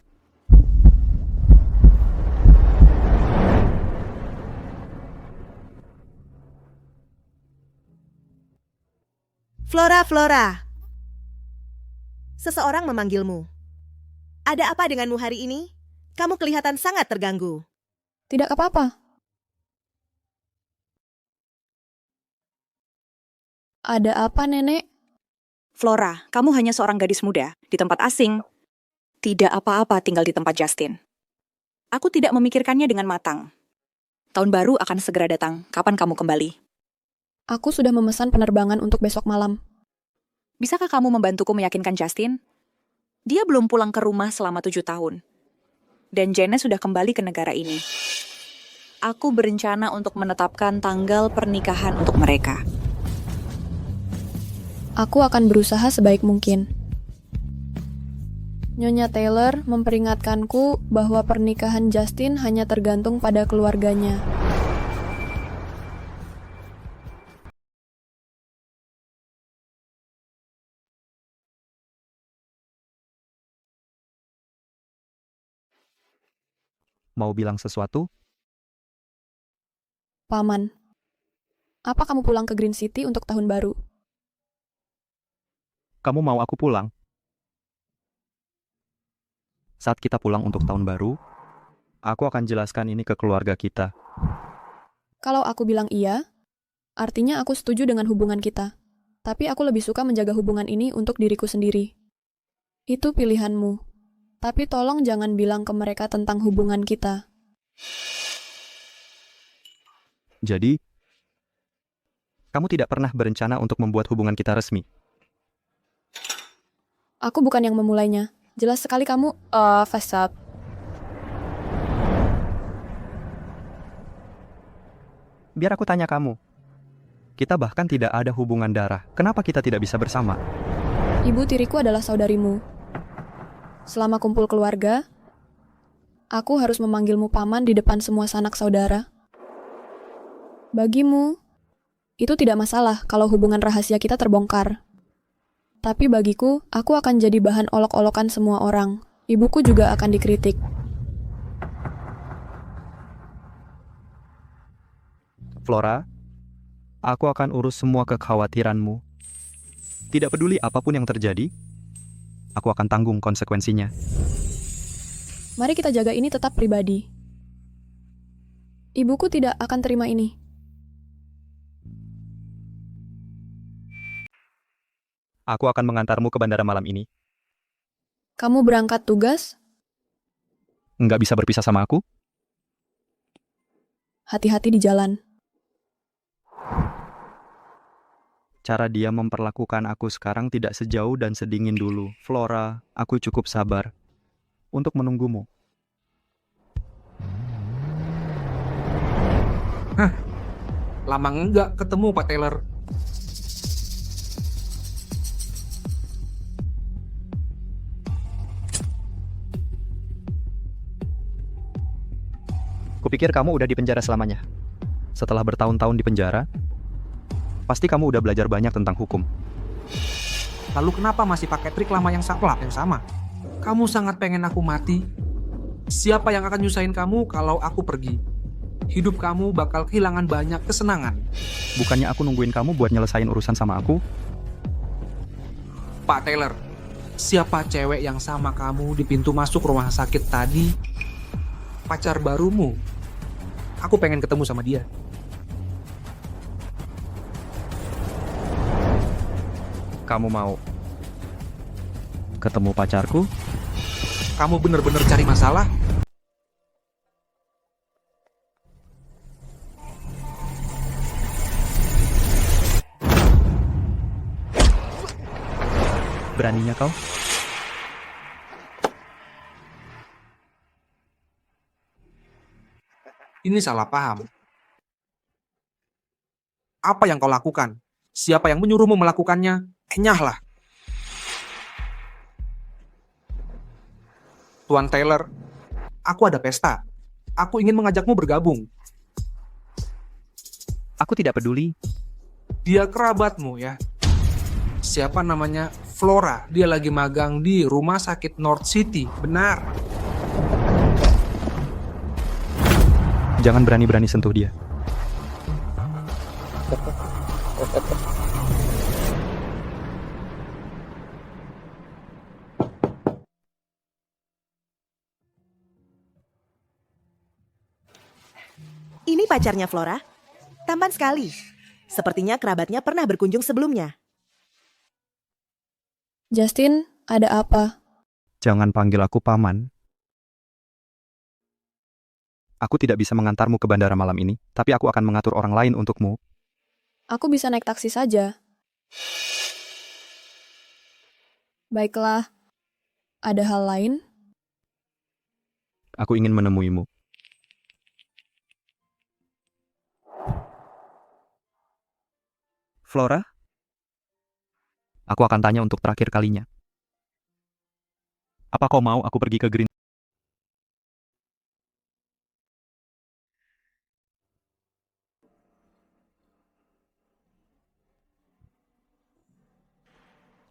Flora, Flora. Seseorang memanggilmu. Ada apa denganmu hari ini? Kamu kelihatan sangat terganggu.
Tidak apa-apa. Ada apa, Nenek?
Flora, kamu hanya seorang gadis muda di tempat asing. Tidak apa-apa tinggal di tempat Justin. Aku tidak memikirkannya dengan matang. Tahun baru akan segera datang. Kapan kamu kembali?
Aku sudah memesan penerbangan untuk besok malam.
Bisakah kamu membantuku meyakinkan Justin? Dia belum pulang ke rumah selama 7 tahun. Dan Janice sudah kembali ke negara ini. Aku berencana untuk menetapkan tanggal pernikahan untuk mereka.
Aku akan berusaha sebaik mungkin. Nyonya Taylor memperingatkanku bahwa pernikahan Justin hanya tergantung pada keluarganya.
Mau bilang sesuatu?
Paman, apa kamu pulang ke Green City untuk tahun baru?
Kamu mau aku pulang? Saat kita pulang untuk tahun baru, aku akan jelaskan ini ke keluarga kita.
Kalau aku bilang iya, artinya aku setuju dengan hubungan kita. Tapi aku lebih suka menjaga hubungan ini untuk diriku sendiri. Itu pilihanmu. Tapi tolong jangan bilang ke mereka tentang hubungan kita.
Jadi, kamu tidak pernah berencana untuk membuat hubungan kita resmi.
Aku bukan yang memulainya. Jelas sekali kamu, fess up.
Biar aku tanya kamu. Kita bahkan tidak ada hubungan darah. Kenapa kita tidak bisa bersama?
Ibu tiriku adalah saudarimu. Selama kumpul keluarga, aku harus memanggilmu paman di depan semua sanak saudara. Bagimu, itu tidak masalah kalau hubungan rahasia kita terbongkar. Tapi bagiku, aku akan jadi bahan olok-olokan semua orang. Ibuku juga akan dikritik.
Flora, aku akan urus semua kekhawatiranmu. Tidak peduli apapun yang terjadi, aku akan tanggung konsekuensinya.
Mari kita jaga ini tetap pribadi. Ibuku tidak akan terima ini.
Aku akan mengantarmu ke bandara malam ini.
Kamu berangkat tugas?
Nggak bisa berpisah sama aku?
Hati-hati di jalan.
Cara dia memperlakukan aku sekarang tidak sejauh dan sedingin dulu. Flora, aku cukup sabar untuk menunggumu.
Lama enggak ketemu Pak Taylor.
Kupikir kamu udah di penjara selamanya. Setelah bertahun-tahun di penjara, pasti kamu udah belajar banyak tentang hukum.
Lalu kenapa masih pakai trik lama yang sama? Kamu sangat pengen aku mati. Siapa yang akan nyusahin kamu kalau aku pergi? Hidup kamu bakal kehilangan banyak kesenangan.
Bukannya aku nungguin kamu buat nyelesain urusan sama aku?
Pak Taylor, siapa cewek yang sama kamu di pintu masuk rumah sakit tadi? Pacar barumu. Aku pengen ketemu sama dia.
Kamu mau ketemu pacarku?
Kamu bener-bener cari masalah?
Beraninya kau?
Ini salah paham. Apa yang kau lakukan? Siapa yang menyuruhmu melakukannya? Enyahlah. Tuan Taylor, aku ada pesta. Aku ingin mengajakmu bergabung.
Aku tidak peduli.
Dia kerabatmu ya. Siapa namanya? Flora. Dia lagi magang di rumah sakit North City. Benar.
Jangan berani-berani sentuh dia.
Ini pacarnya Flora. Tampan sekali. Sepertinya kerabatnya pernah berkunjung sebelumnya.
Justin, ada apa?
Jangan panggil aku paman. Aku tidak bisa mengantarmu ke bandara malam ini, tapi aku akan mengatur orang lain untukmu.
Aku bisa naik taksi saja. Baiklah. Ada hal lain?
Aku ingin menemuimu. Flora? Aku akan tanya untuk terakhir kalinya. Apa kau mau aku pergi ke Green?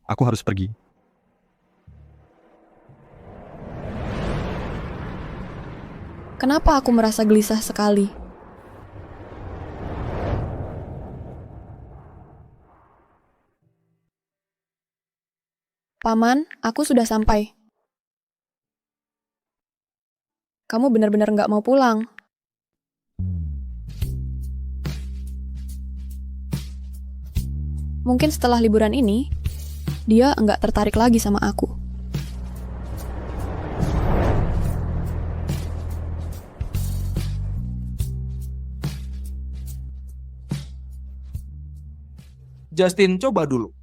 Aku harus pergi.
Kenapa aku merasa gelisah sekali? Paman, aku sudah sampai. Kamu benar-benar nggak mau pulang. Mungkin setelah liburan ini, dia nggak tertarik lagi sama aku.
Justin, coba dulu.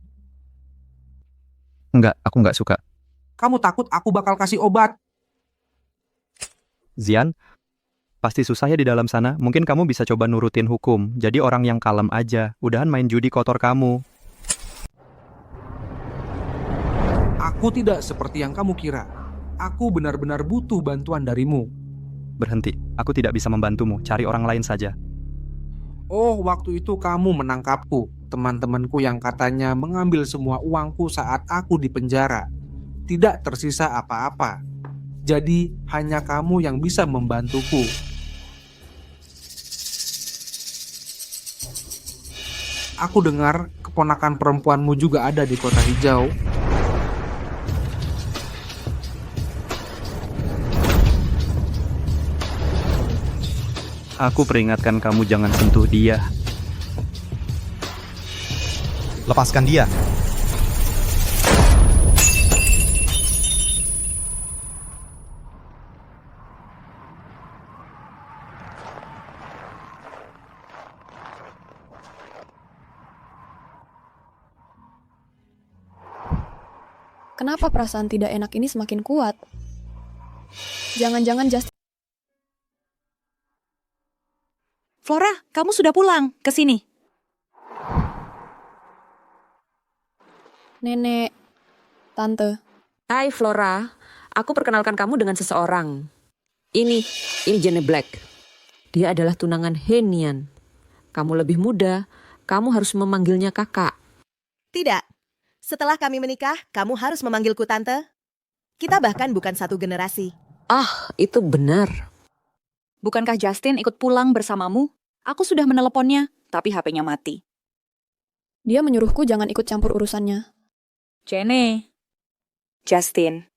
Enggak, aku nggak suka.
Kamu takut aku bakal kasih obat?
Zian, pasti susah ya di dalam sana. Mungkin kamu bisa coba nurutin hukum. Jadi orang yang kalem aja. Udahan main judi kotor kamu.
Aku tidak seperti yang kamu kira. Aku benar-benar butuh bantuan darimu.
Berhenti, aku tidak bisa membantumu. Cari orang lain saja.
Oh, waktu itu kamu menangkapku. Teman-temanku yang katanya mengambil semua uangku saat aku di penjara. Tidak tersisa apa-apa. Jadi, hanya kamu yang bisa membantuku. Aku dengar keponakan perempuanmu juga ada di Kota Hijau.
Aku peringatkan kamu jangan sentuh dia.
Lepaskan dia.
Kenapa perasaan tidak enak ini semakin kuat? Jangan-jangan Justin...
Flora, kamu sudah pulang. Ke sini.
Nenek, Tante,
Hai Flora, aku perkenalkan kamu dengan seseorang. Ini Jenny Black. Dia adalah tunangan Henian. Kamu lebih muda, kamu harus memanggilnya kakak.
Tidak. Setelah kami menikah, kamu harus memanggilku tante. Kita bahkan bukan satu generasi.
Ah, itu benar.
Bukankah Justin ikut pulang bersamamu? Aku sudah meneleponnya, tapi HP-nya mati.
dia menyuruhku jangan ikut campur urusannya.
Jenny. Justin.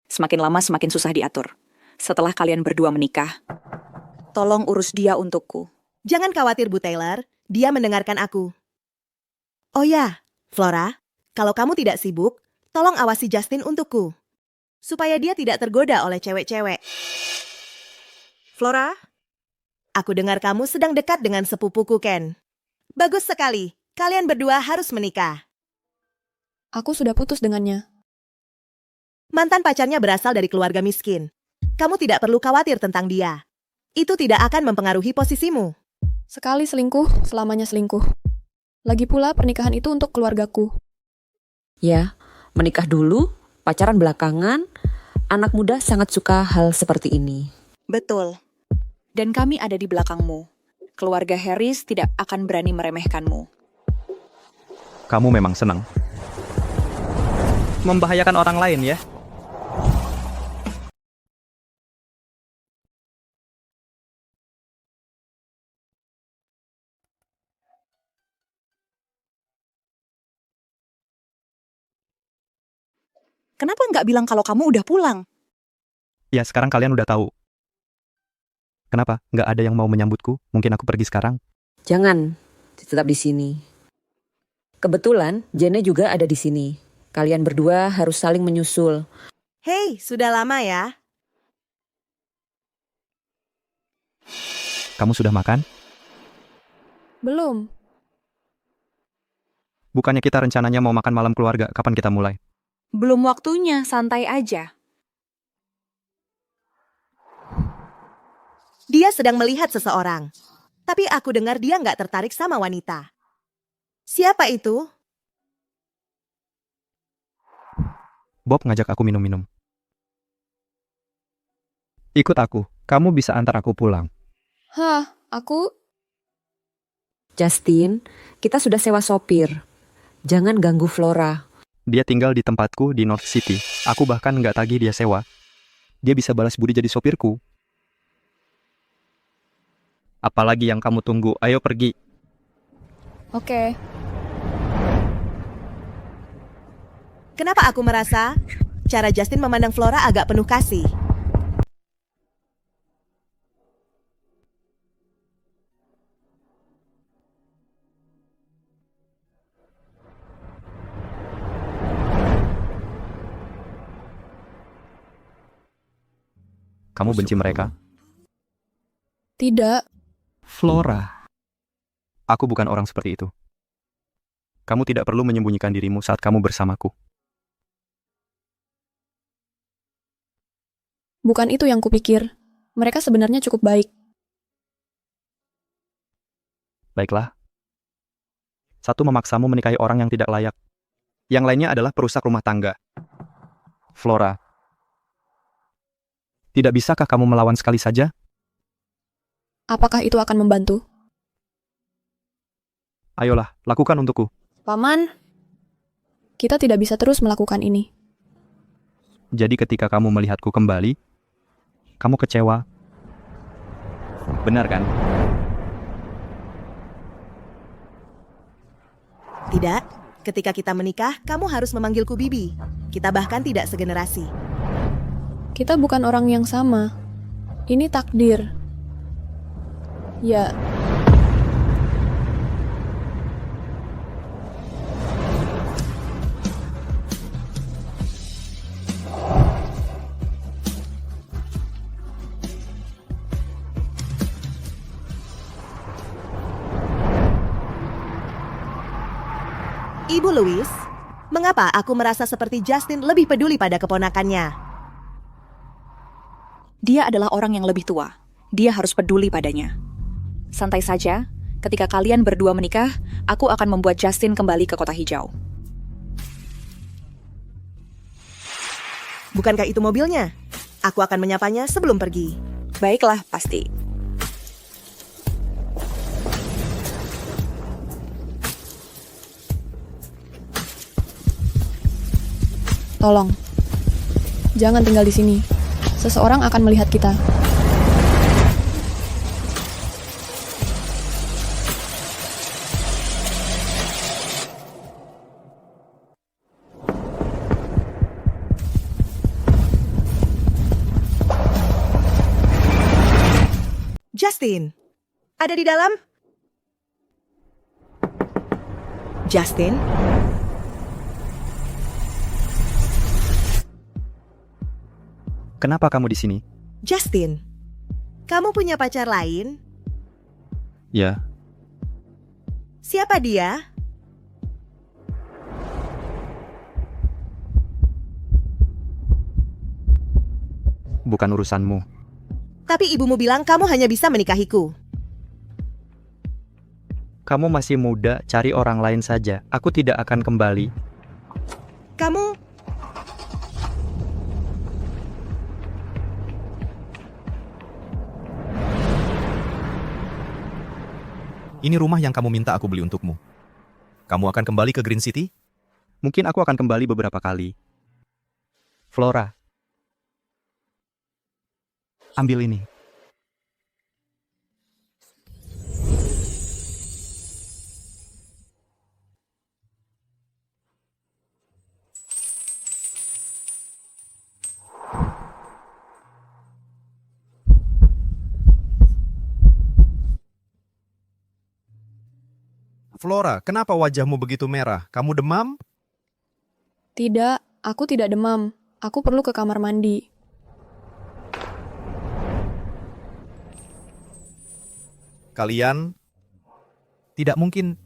Semakin lama semakin susah diatur. Setelah kalian berdua menikah, tolong urus dia untukku.
Jangan khawatir Bu Taylor, dia mendengarkan aku. Oh ya, Flora, kalau kamu tidak sibuk, tolong awasi Justin untukku. Supaya dia tidak tergoda oleh cewek-cewek. Flora, aku dengar kamu sedang dekat dengan sepupuku Ken. Bagus sekali, kalian berdua harus menikah.
Aku sudah putus dengannya.
Mantan pacarnya berasal dari keluarga miskin. Kamu tidak perlu khawatir tentang dia. Itu tidak akan mempengaruhi posisimu.
Sekali selingkuh, selamanya selingkuh. Lagi pula pernikahan itu untuk keluargaku.
Ya, menikah dulu, pacaran belakangan. Anak muda sangat suka hal seperti ini.
Betul. Dan kami ada di belakangmu. Keluarga Harris tidak akan berani meremehkanmu.
Kamu memang senang. Membahayakan orang lain ya.
Kenapa nggak bilang kalau kamu udah pulang?
Ya, sekarang kalian udah tahu. Kenapa? Nggak ada yang mau menyambutku? Mungkin aku pergi sekarang.
Jangan, tetap di sini. Kebetulan, Jenny juga ada di sini. Kalian berdua harus saling menyusul.
Hei, sudah lama ya?
Kamu sudah makan?
Belum.
Bukannya kita rencananya mau makan malam keluarga, kapan kita mulai?
Belum waktunya, santai aja.
Dia sedang melihat seseorang. Tapi aku dengar dia nggak tertarik sama wanita. Siapa itu?
Bob ngajak aku minum-minum. Ikut aku, kamu bisa antar aku pulang.
Hah, aku...
Justin, kita sudah sewa sopir. Jangan ganggu Flora.
Dia tinggal di tempatku di North City. Aku bahkan nggak tagih dia sewa. Dia bisa balas budi jadi sopirku. Apalagi yang kamu tunggu? Ayo pergi.
Oke,
Kenapa aku merasa cara Justin memandang Flora agak penuh kasih?
Kamu benci mereka?
tidak.
Flora. Aku bukan orang seperti itu. Kamu tidak perlu menyembunyikan dirimu saat kamu bersamaku.
Bukan itu yang kupikir. Mereka sebenarnya cukup baik.
Baiklah. Satu memaksamu menikahi orang yang tidak layak. Yang lainnya adalah perusak rumah tangga. Flora. Tidak bisakah kamu melawan sekali saja?
Apakah itu akan membantu?
Ayolah, lakukan untukku.
Paman, kita tidak bisa terus melakukan ini.
Jadi ketika kamu melihatku kembali, kamu kecewa. Benar kan?
Tidak, ketika kita menikah, kamu harus memanggilku Bibi. Kita bahkan tidak segenerasi.
Kita bukan orang yang sama. Ini takdir. Ya,
Ibu Louis, mengapa aku merasa seperti Justin lebih peduli pada keponakannya?
Dia adalah orang yang lebih tua. Dia harus peduli padanya. Santai saja, ketika kalian berdua menikah, aku akan membuat Justin kembali ke Kota Hijau.
Bukankah itu mobilnya? Aku akan menyapanya sebelum pergi.
Baiklah, pasti.
tolong. Jangan tinggal di sini. Seseorang akan melihat kita.
Justin, ada di dalam? Justin?
Kenapa kamu di sini?
Justin, kamu punya pacar lain?
Ya,
Siapa dia?
bukan urusanmu.
Tapi ibumu bilang kamu hanya bisa menikahiku.
Kamu masih muda, cari orang lain saja. Aku tidak akan kembali.
Kamu...
Ini rumah yang kamu minta aku beli untukmu. Kamu akan kembali ke Green City?
Mungkin aku akan kembali beberapa kali. Flora, ambil ini.
Flora, kenapa wajahmu begitu merah? Kamu demam?
Tidak, aku tidak demam. Aku perlu ke kamar mandi.
Kalian tidak mungkin.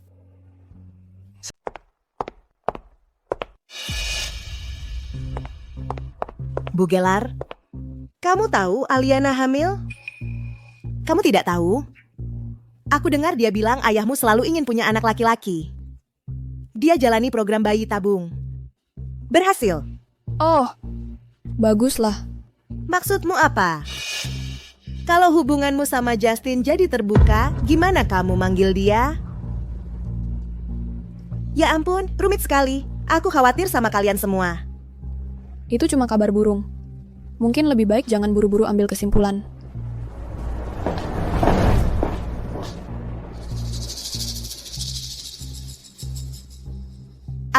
Bu Gelar, kamu tahu Aliana hamil? Kamu tidak tahu? Aku dengar dia bilang ayahmu selalu ingin punya anak laki-laki. Dia jalani program bayi tabung. Berhasil.
Oh, baguslah.
Maksudmu apa? Kalau hubunganmu sama Justin jadi terbuka, gimana kamu manggil dia? Ya ampun, rumit sekali. Aku khawatir sama kalian semua.
Itu cuma kabar burung. Mungkin lebih baik jangan buru-buru ambil kesimpulan.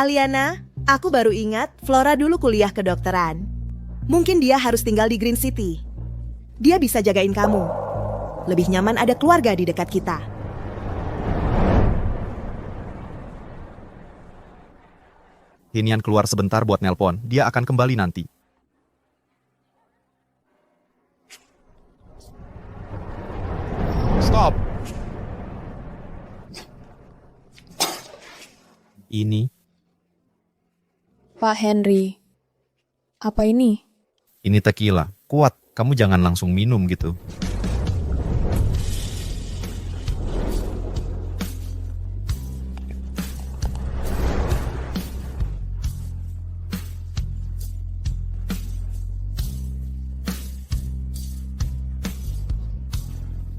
Aliana, aku baru ingat Flora dulu kuliah kedokteran. Mungkin dia harus tinggal di Green City. Dia bisa jagain kamu. Lebih nyaman ada keluarga di dekat kita.
Hinian keluar sebentar buat nelpon. Dia akan kembali nanti. Stop. Ini
Pak Henry, apa ini?
tequila. Kuat, kamu jangan langsung minum gitu.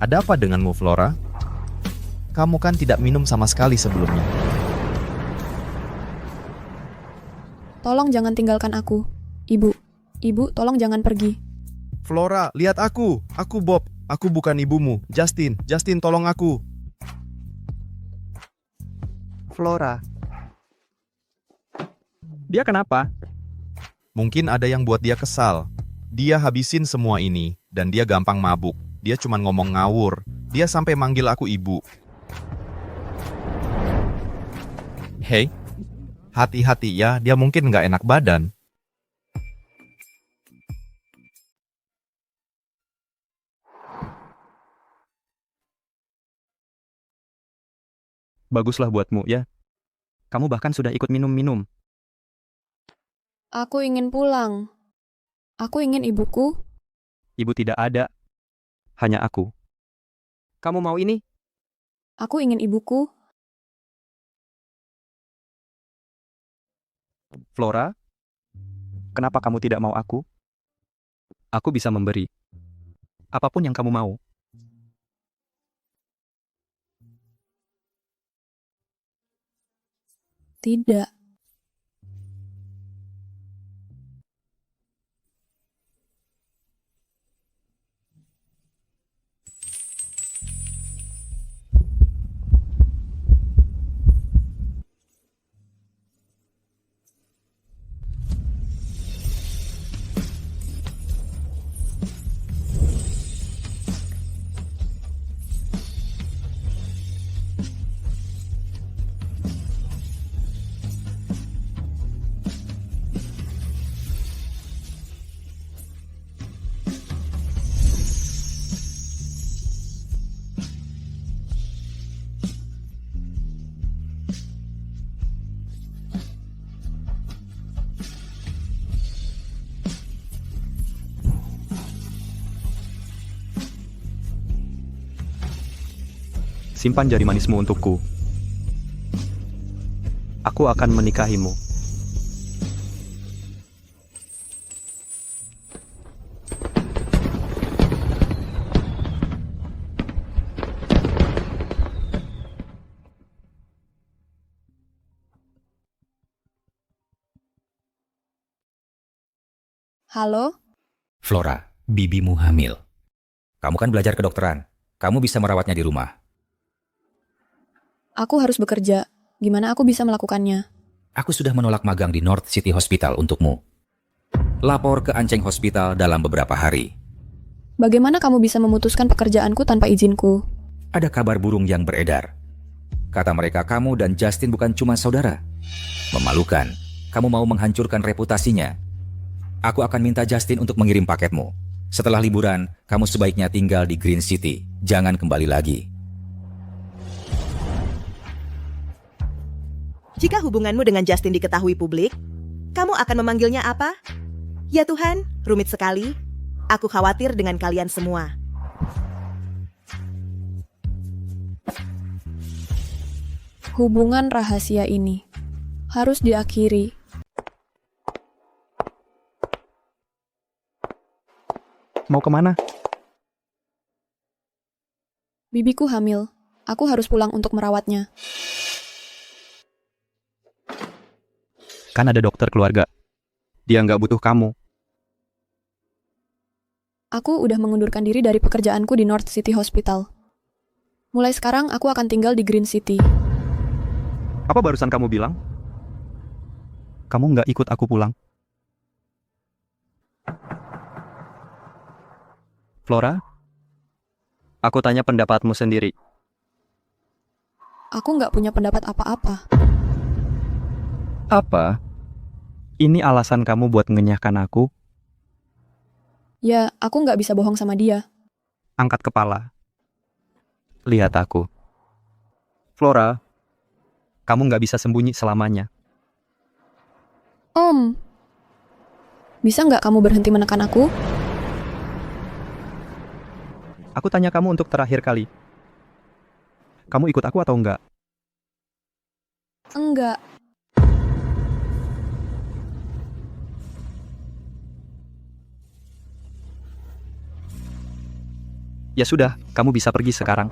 Ada apa denganmu, Flora? Kamu kan tidak minum sama sekali sebelumnya.
Tolong jangan tinggalkan aku. Ibu, tolong jangan pergi.
Flora, lihat aku. Aku Bob. Aku bukan ibumu. Justin, tolong aku.
Flora. Dia kenapa?
Mungkin ada yang buat dia kesal. Dia habisin semua ini, dan dia gampang mabuk. Dia cuma ngomong ngawur. Dia sampai manggil aku ibu. Hei, hati-hati ya, dia mungkin nggak enak badan.
Baguslah buatmu, ya. Kamu bahkan sudah ikut minum-minum.
Aku ingin pulang. Aku ingin ibuku.
Ibu tidak ada. Hanya aku. Kamu mau ini?
Aku ingin ibuku.
Flora? Kenapa kamu tidak mau aku? Aku bisa memberi. Apapun yang kamu mau.
Tidak.
Simpan jari manismu untukku. Aku akan menikahimu.
Halo?
Flora, bibimu hamil. Kamu kan belajar kedokteran. Kamu bisa merawatnya di rumah.
Aku harus bekerja. Gimana aku bisa melakukannya?
Aku sudah menolak magang di North City Hospital untukmu. Lapor ke Anceng Hospital dalam beberapa hari.
Bagaimana kamu bisa memutuskan pekerjaanku tanpa izinku?
Ada kabar burung yang beredar. Kata mereka kamu dan Justin bukan cuma saudara. Memalukan. Kamu mau menghancurkan reputasinya. Aku akan minta Justin untuk mengirim paketmu. Setelah liburan, kamu sebaiknya tinggal di Green City. Jangan kembali lagi.
Jika hubunganmu dengan Justin diketahui publik, kamu akan memanggilnya apa? Ya Tuhan, rumit sekali. Aku khawatir dengan kalian semua.
Hubungan rahasia ini harus diakhiri.
Mau kemana?
Bibiku hamil. Aku harus pulang untuk merawatnya.
Kan ada dokter keluarga. Dia nggak butuh kamu.
Aku udah mengundurkan diri dari pekerjaanku di North City Hospital. Mulai sekarang aku akan tinggal di Green City.
Apa barusan kamu bilang? kamu nggak ikut aku pulang? Flora, aku tanya pendapatmu sendiri.
Aku nggak punya pendapat apa-apa.
Apa? Ini alasan kamu buat mengenyahkan aku?
Ya, aku nggak bisa bohong sama dia.
Angkat kepala. Lihat aku. Flora, kamu nggak bisa sembunyi selamanya.
Om, bisa nggak kamu berhenti menekan aku?
Aku tanya kamu untuk terakhir kali. Kamu ikut aku atau enggak?
Enggak.
Ya sudah, kamu bisa pergi sekarang.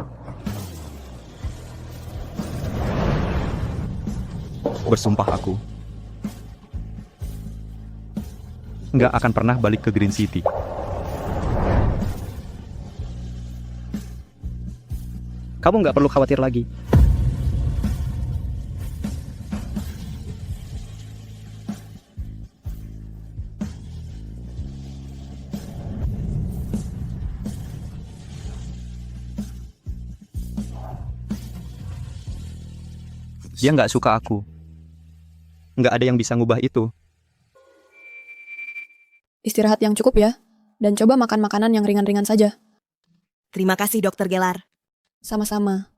Bersumpah aku nggak akan pernah balik ke Green City. Kamu nggak perlu khawatir lagi. Dia nggak suka aku. Nggak ada yang bisa ngubah itu.
Istirahat yang cukup ya, dan coba makan makanan yang ringan-ringan saja.
Terima kasih, Dokter Gellar.
Sama-sama.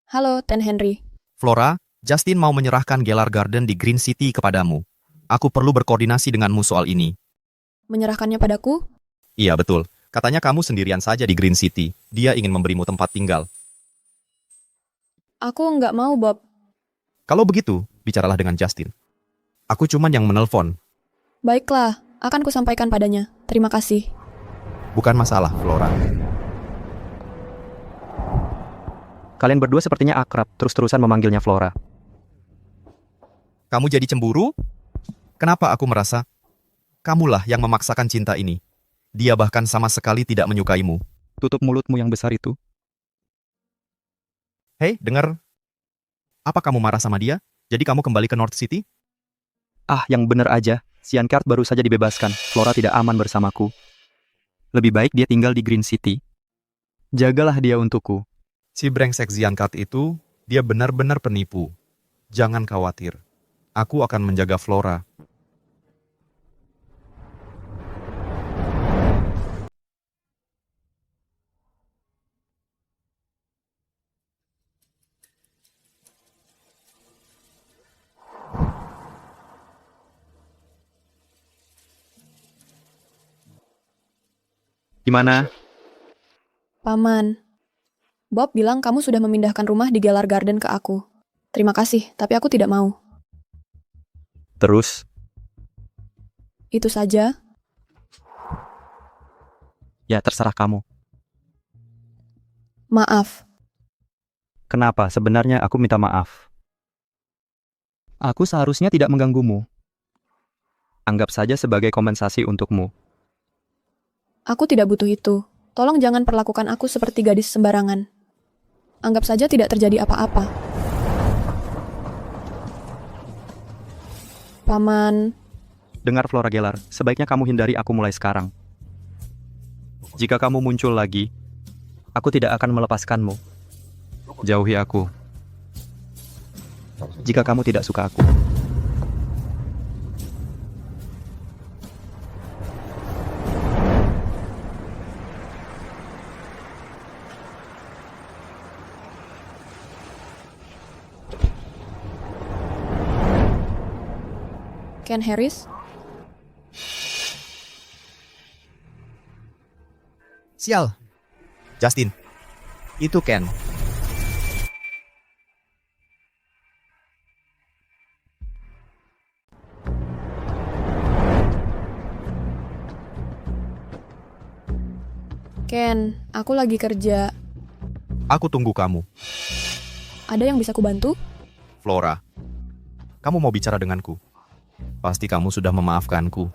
Halo, Ten Henry.
Flora, Justin mau menyerahkan Gellar Garden di Green City kepadamu. Aku perlu berkoordinasi denganmu soal ini.
Menyerahkannya padaku?
Iya, betul. Katanya kamu sendirian saja di Green City. Dia ingin memberimu tempat tinggal.
Aku nggak mau, Bob.
Kalau begitu, bicaralah dengan Justin. Aku cuman yang menelpon.
Baiklah, akan kusampaikan padanya. Terima kasih.
Bukan masalah, Flora.
Kalian berdua sepertinya akrab, terus-terusan memanggilnya Flora.
Kamu jadi cemburu? Kenapa aku merasa kamulah yang memaksakan cinta ini? Dia bahkan sama sekali tidak menyukaimu.
Tutup mulutmu yang besar itu.
Hei, dengar. Apa kamu marah sama dia? Jadi kamu kembali ke North City?
Ah, yang bener aja. Sian Card baru saja dibebaskan. Flora tidak aman bersamaku. Lebih baik dia tinggal di Green City. Jagalah dia untukku.
Si brengsek Ziankat itu, dia benar-benar penipu. Jangan khawatir. Aku akan menjaga Flora.
Gimana?
Paman, Bob bilang kamu sudah memindahkan rumah di Gellar Garden ke aku. Terima kasih, tapi aku tidak mau.
Terus?
Itu saja.
Ya, terserah kamu.
Maaf.
Kenapa? Sebenarnya aku minta maaf. Aku seharusnya tidak mengganggumu. Anggap saja sebagai kompensasi untukmu.
Aku tidak butuh itu. Tolong jangan perlakukan aku seperti gadis sembarangan. Anggap saja tidak terjadi apa-apa. Paman,
Dengar Flora Gellar, sebaiknya kamu hindari aku mulai sekarang. Jika kamu muncul lagi, aku tidak akan melepaskanmu. Jauhi aku. Jika kamu tidak suka aku.
Ken Harris?
Sial. Justin. Itu Ken.
Ken, aku lagi kerja.
Aku tunggu kamu.
Ada yang bisa kubantu?
Flora. Kamu mau bicara denganku? Pasti kamu sudah memaafkanku.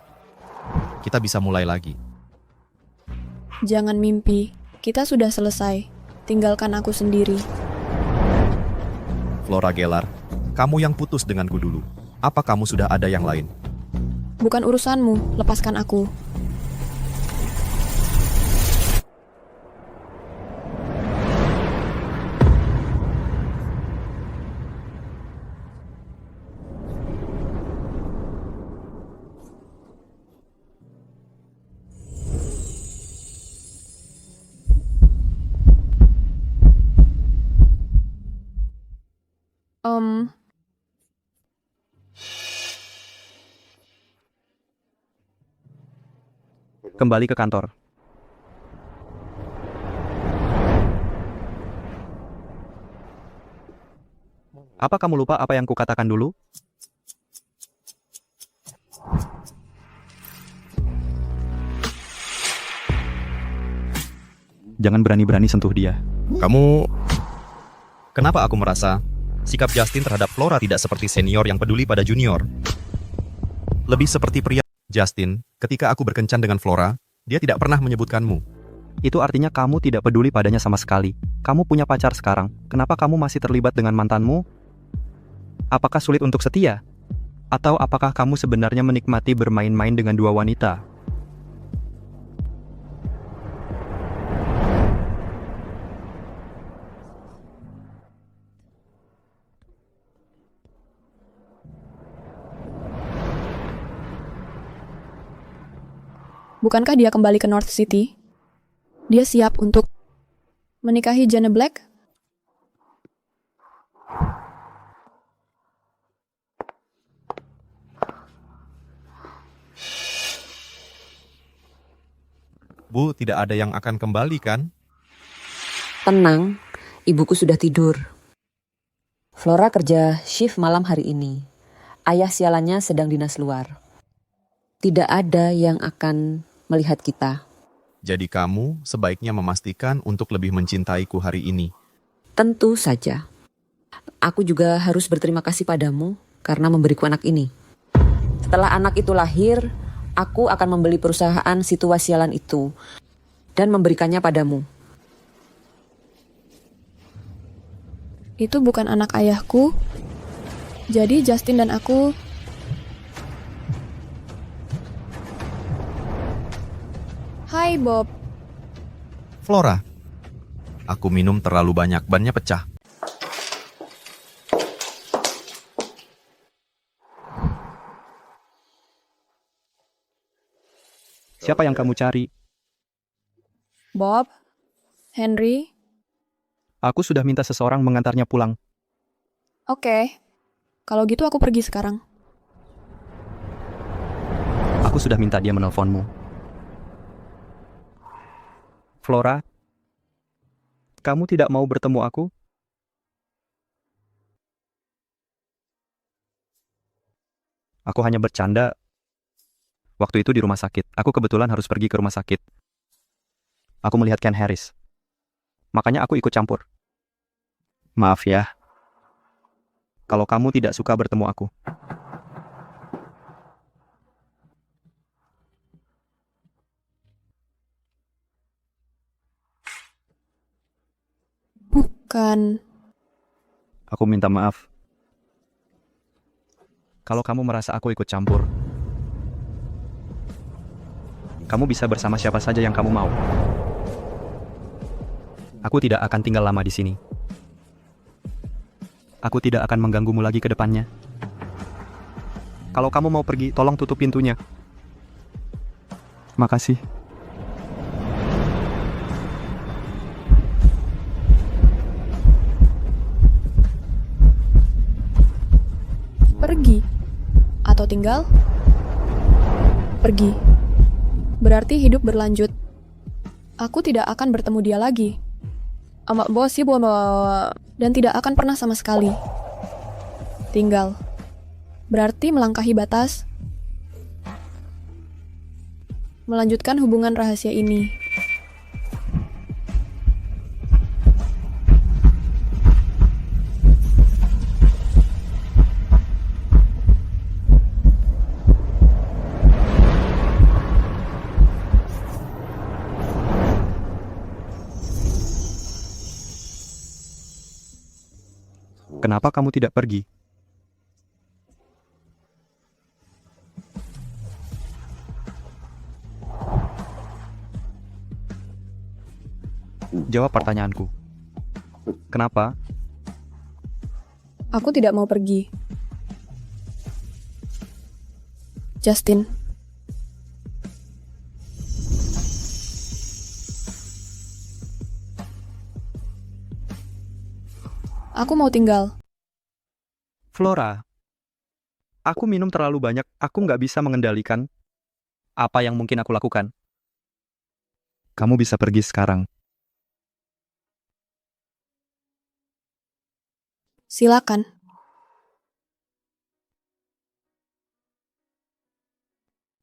Kita bisa mulai lagi.
Jangan mimpi. Kita sudah selesai. Tinggalkan aku sendiri.
Flora Gellar, kamu yang putus denganku dulu. Apa kamu sudah ada yang lain?
Bukan urusanmu, lepaskan aku.
Kembali ke kantor. Apa kamu lupa apa yang kukatakan dulu? Jangan berani-berani sentuh dia.
Kenapa aku merasa sikap Justin terhadap Flora tidak seperti senior yang peduli pada junior? Lebih seperti pria. Justin, ketika aku berkencan dengan Flora, dia tidak pernah menyebutkanmu.
Itu artinya kamu tidak peduli padanya sama sekali. Kamu punya pacar sekarang. Kenapa kamu masih terlibat dengan mantanmu? Apakah sulit untuk setia? Atau apakah kamu sebenarnya menikmati bermain-main dengan dua wanita?
Bukankah dia kembali ke North City? Dia siap untuk menikahi Jana Black?
Bu, tidak ada yang akan kembali kan?
Tenang, ibuku sudah tidur. Flora kerja shift malam hari ini. Ayah sialannya sedang dinas luar. Tidak ada yang akan melihat kita.
Jadi kamu sebaiknya memastikan untuk lebih mencintaiku hari ini.
Tentu saja. Aku juga harus berterima kasih padamu karena memberiku anak ini. Setelah anak itu lahir, aku akan membeli perusahaan situasialan itu dan memberikannya padamu.
Itu bukan anak ayahku. Jadi Justin dan aku... Hai Bob.
Flora, aku minum terlalu banyak, bannya pecah.
Siapa yang kamu cari?
Bob? Henry?
Aku sudah minta seseorang mengantarnya pulang.
Oke. Kalau gitu aku pergi sekarang.
Aku sudah minta dia menelponmu. Flora, kamu tidak mau bertemu aku? Aku hanya bercanda. Waktu itu di rumah sakit. Aku kebetulan harus pergi ke rumah sakit. Aku melihat Ken Harris. Makanya aku ikut campur. Maaf ya. Kalau kamu tidak suka bertemu aku.
Bukan.
Aku minta maaf. Kalau kamu merasa aku ikut campur, kamu bisa bersama siapa saja yang kamu mau. Aku tidak akan tinggal lama di sini. Aku tidak akan mengganggumu lagi ke depannya. Kalau kamu mau pergi, tolong tutup pintunya. Makasih.
Pergi? Atau tinggal? Pergi. Berarti hidup berlanjut. Aku tidak akan bertemu dia lagi. Amak bosi dan tidak akan pernah sama sekali. Tinggal. Berarti melangkahi batas. Melanjutkan hubungan rahasia ini.
Kenapa kamu tidak pergi? Jawab pertanyaanku. Kenapa?
Aku tidak mau pergi. Justin. Aku mau tinggal.
Flora, aku minum terlalu banyak. Aku nggak bisa mengendalikan apa yang mungkin aku lakukan. Kamu bisa pergi sekarang.
Silakan.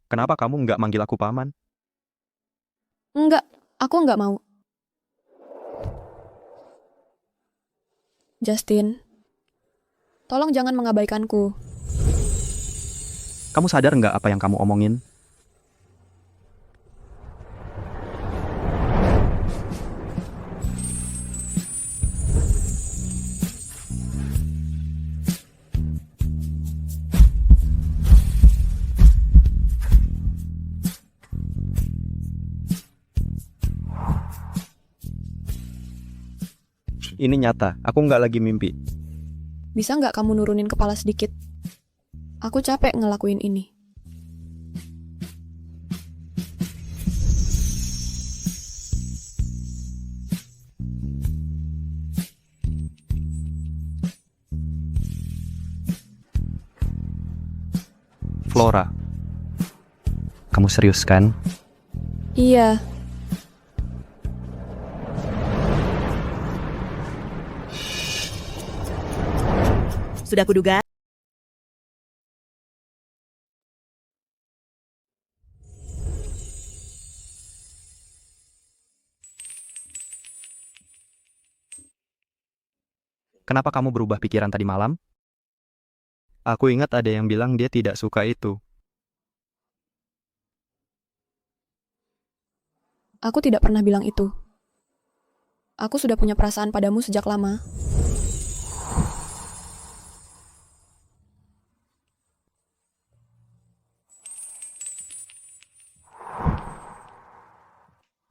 Kenapa kamu nggak manggil aku paman?
Enggak, aku enggak mau. Justin, tolong jangan mengabaikanku.
Kamu sadar nggak apa yang kamu omongin? Ini nyata, aku nggak lagi mimpi.
Bisa nggak kamu nurunin kepala sedikit? Aku capek ngelakuin ini.
Flora, kamu serius kan?
Iya,
Sudah kuduga.
Kenapa kamu berubah pikiran tadi malam? Aku ingat ada yang bilang dia tidak suka itu.
aku tidak pernah bilang itu. Aku sudah punya perasaan padamu sejak lama.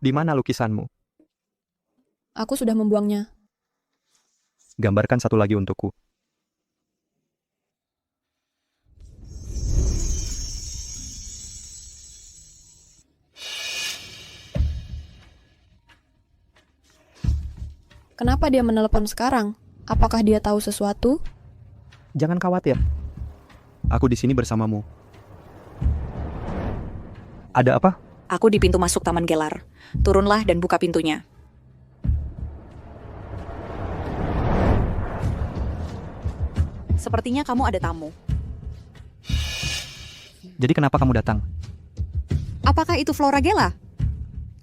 Di mana lukisanmu?
Aku sudah membuangnya.
Gambarkan satu lagi untukku.
Kenapa dia menelepon sekarang? Apakah dia tahu sesuatu?
Jangan khawatir. Aku di sini bersamamu. Ada apa?
Aku di pintu masuk Taman Gelar. Turunlah dan buka pintunya. Sepertinya kamu ada tamu.
Jadi kenapa kamu datang?
Apakah itu Flora Gela?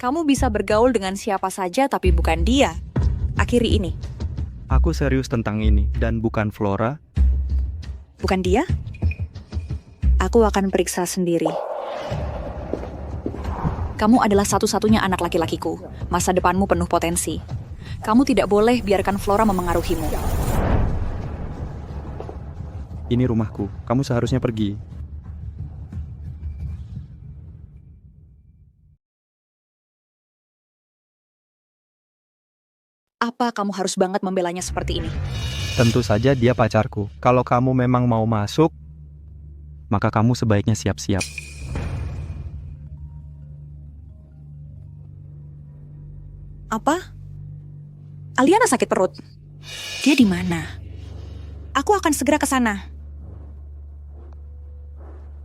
Kamu bisa bergaul dengan siapa saja tapi bukan dia. Akhiri ini.
Aku serius tentang ini dan bukan Flora.
Bukan dia? Aku akan periksa sendiri. Kamu adalah satu-satunya anak laki-lakiku. Masa depanmu penuh potensi. Kamu tidak boleh biarkan Flora memengaruhimu.
Ini rumahku. Kamu seharusnya pergi.
Apa kamu harus banget membelanya seperti ini?
Tentu saja dia pacarku. Kalau kamu memang mau masuk, maka kamu sebaiknya siap-siap.
Apa? Aliana sakit perut. Dia di mana? Aku akan segera ke sana.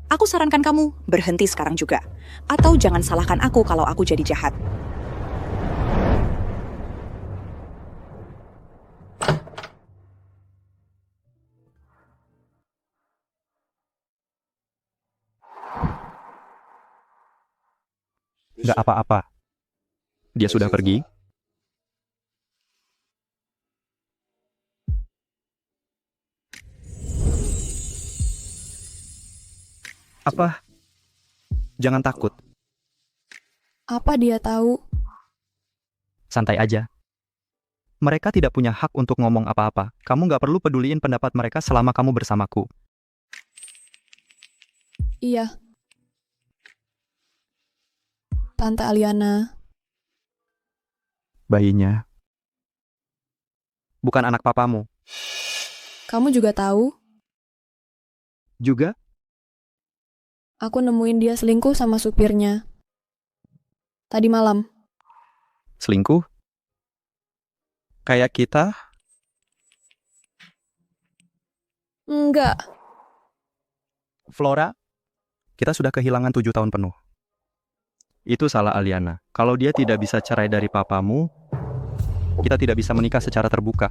Aku sarankan kamu berhenti sekarang juga. Atau jangan salahkan aku kalau aku jadi jahat.
Nggak apa-apa. Dia sudah pergi. Apa? Jangan takut.
Apa dia tahu?
Santai aja. Mereka tidak punya hak untuk ngomong apa-apa. Kamu nggak perlu peduliin pendapat mereka selama kamu bersamaku.
Iya. Tante Aliana,
Bayinya bukan anak papamu.
kamu juga tahu,
Juga?
aku nemuin dia selingkuh sama supirnya. Tadi malam.
Selingkuh? Kayak kita?
Enggak.
Flora, kita sudah kehilangan 7 tahun penuh. Itu salah Aliana. Kalau dia tidak bisa cerai dari papamu, kita tidak bisa menikah secara terbuka.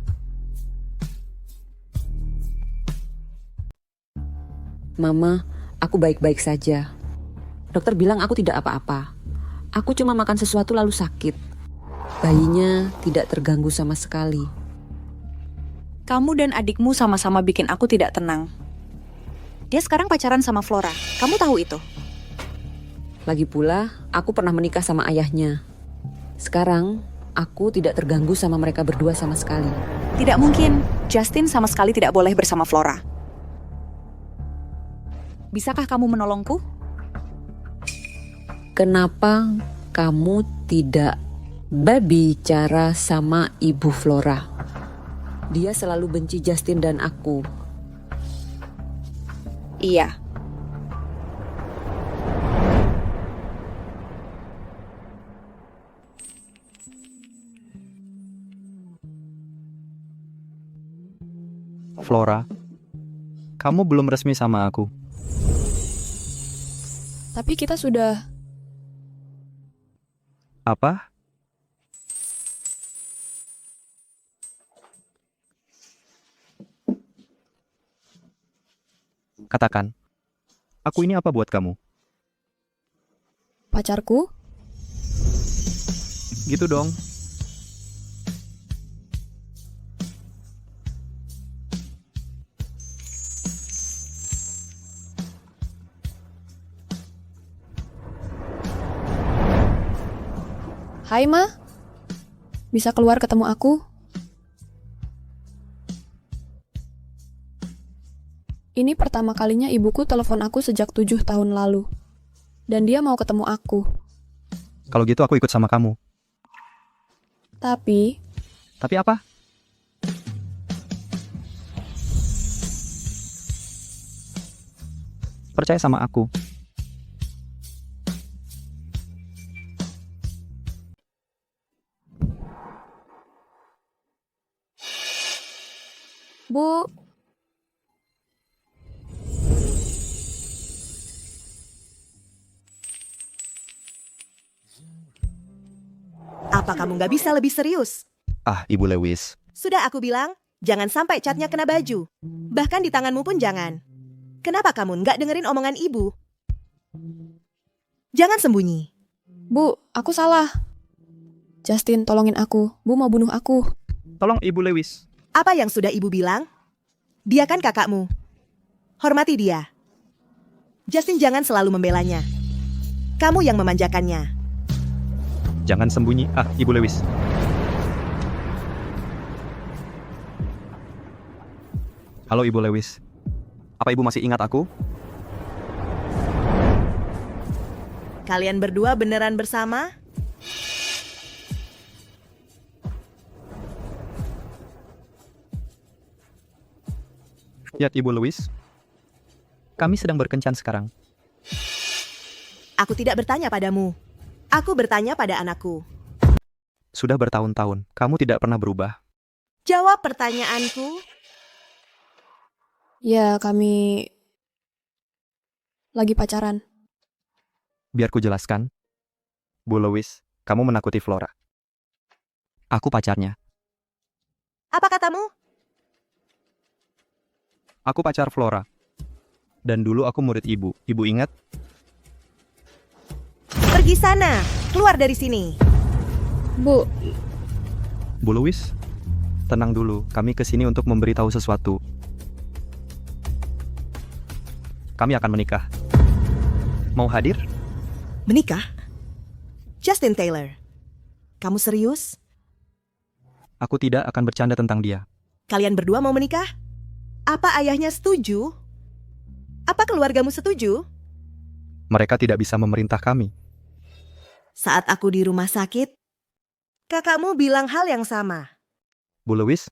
Mama, aku baik-baik saja. Dokter bilang aku tidak apa-apa. Aku cuma makan sesuatu lalu sakit. Bayinya tidak terganggu sama sekali.
Kamu dan adikmu sama-sama bikin aku tidak tenang. Dia sekarang pacaran sama Flora. Kamu tahu itu?
Lagi pula, aku pernah menikah sama ayahnya. Sekarang, aku tidak terganggu sama mereka berdua sama sekali.
Tidak mungkin. Justin sama sekali tidak boleh bersama Flora. Bisakah kamu menolongku?
Kenapa kamu tidak berbicara sama Ibu Flora? Dia selalu benci Justin dan aku.
Iya.
Flora, kamu belum resmi sama aku.
Tapi kita sudah...
Apa? Katakan, aku ini apa buat kamu?
Pacarku?
Gitu dong.
Hai, Ma. Bisa keluar ketemu aku? Ini pertama kalinya ibuku telepon aku sejak 7 tahun lalu. Dan dia mau ketemu aku.
Kalau gitu aku ikut sama kamu.
Tapi,
Tapi apa? Percaya sama aku.
Bu,
Apa kamu nggak bisa lebih serius?
Ah, Ibu Lewis.
Sudah aku bilang, jangan sampai catnya kena baju. Bahkan di tanganmu pun jangan. Kenapa kamu nggak dengerin omongan ibu? Jangan sembunyi.
Bu, aku salah. Justin, tolongin aku. Bu mau bunuh aku.
Tolong Ibu Lewis.
Apa yang sudah ibu bilang? Dia kan kakakmu. Hormati dia. Justin jangan selalu membelanya. Kamu yang memanjakannya.
Jangan sembunyi. Ah, Ibu Lewis. Halo Ibu Lewis. Apa Ibu masih ingat aku?
Kalian berdua beneran bersama?
Lihat Ibu Lewis. Kami sedang berkencan sekarang.
Aku tidak bertanya padamu. Aku bertanya pada anakku.
Sudah bertahun-tahun. Kamu tidak pernah berubah.
Jawab pertanyaanku.
Ya, kami lagi pacaran.
Biar ku jelaskan. Bu Lewis, kamu menakuti Flora. Aku pacarnya.
Apa katamu?
Aku pacar Flora. Dan dulu aku murid ibu. Ibu ingat?
Pergi sana. Keluar dari sini.
Bu,
Bu Lewis, tenang dulu. Kami kesini untuk memberitahu sesuatu. Kami akan menikah. Mau hadir?
Menikah? Justin Taylor. Kamu serius?
Aku tidak akan bercanda tentang dia.
Kalian berdua mau menikah? Apa ayahnya setuju? Apa keluargamu setuju?
Mereka tidak bisa memerintah kami.
Saat aku di rumah sakit, kakakmu bilang hal yang sama.
Bu Lewis,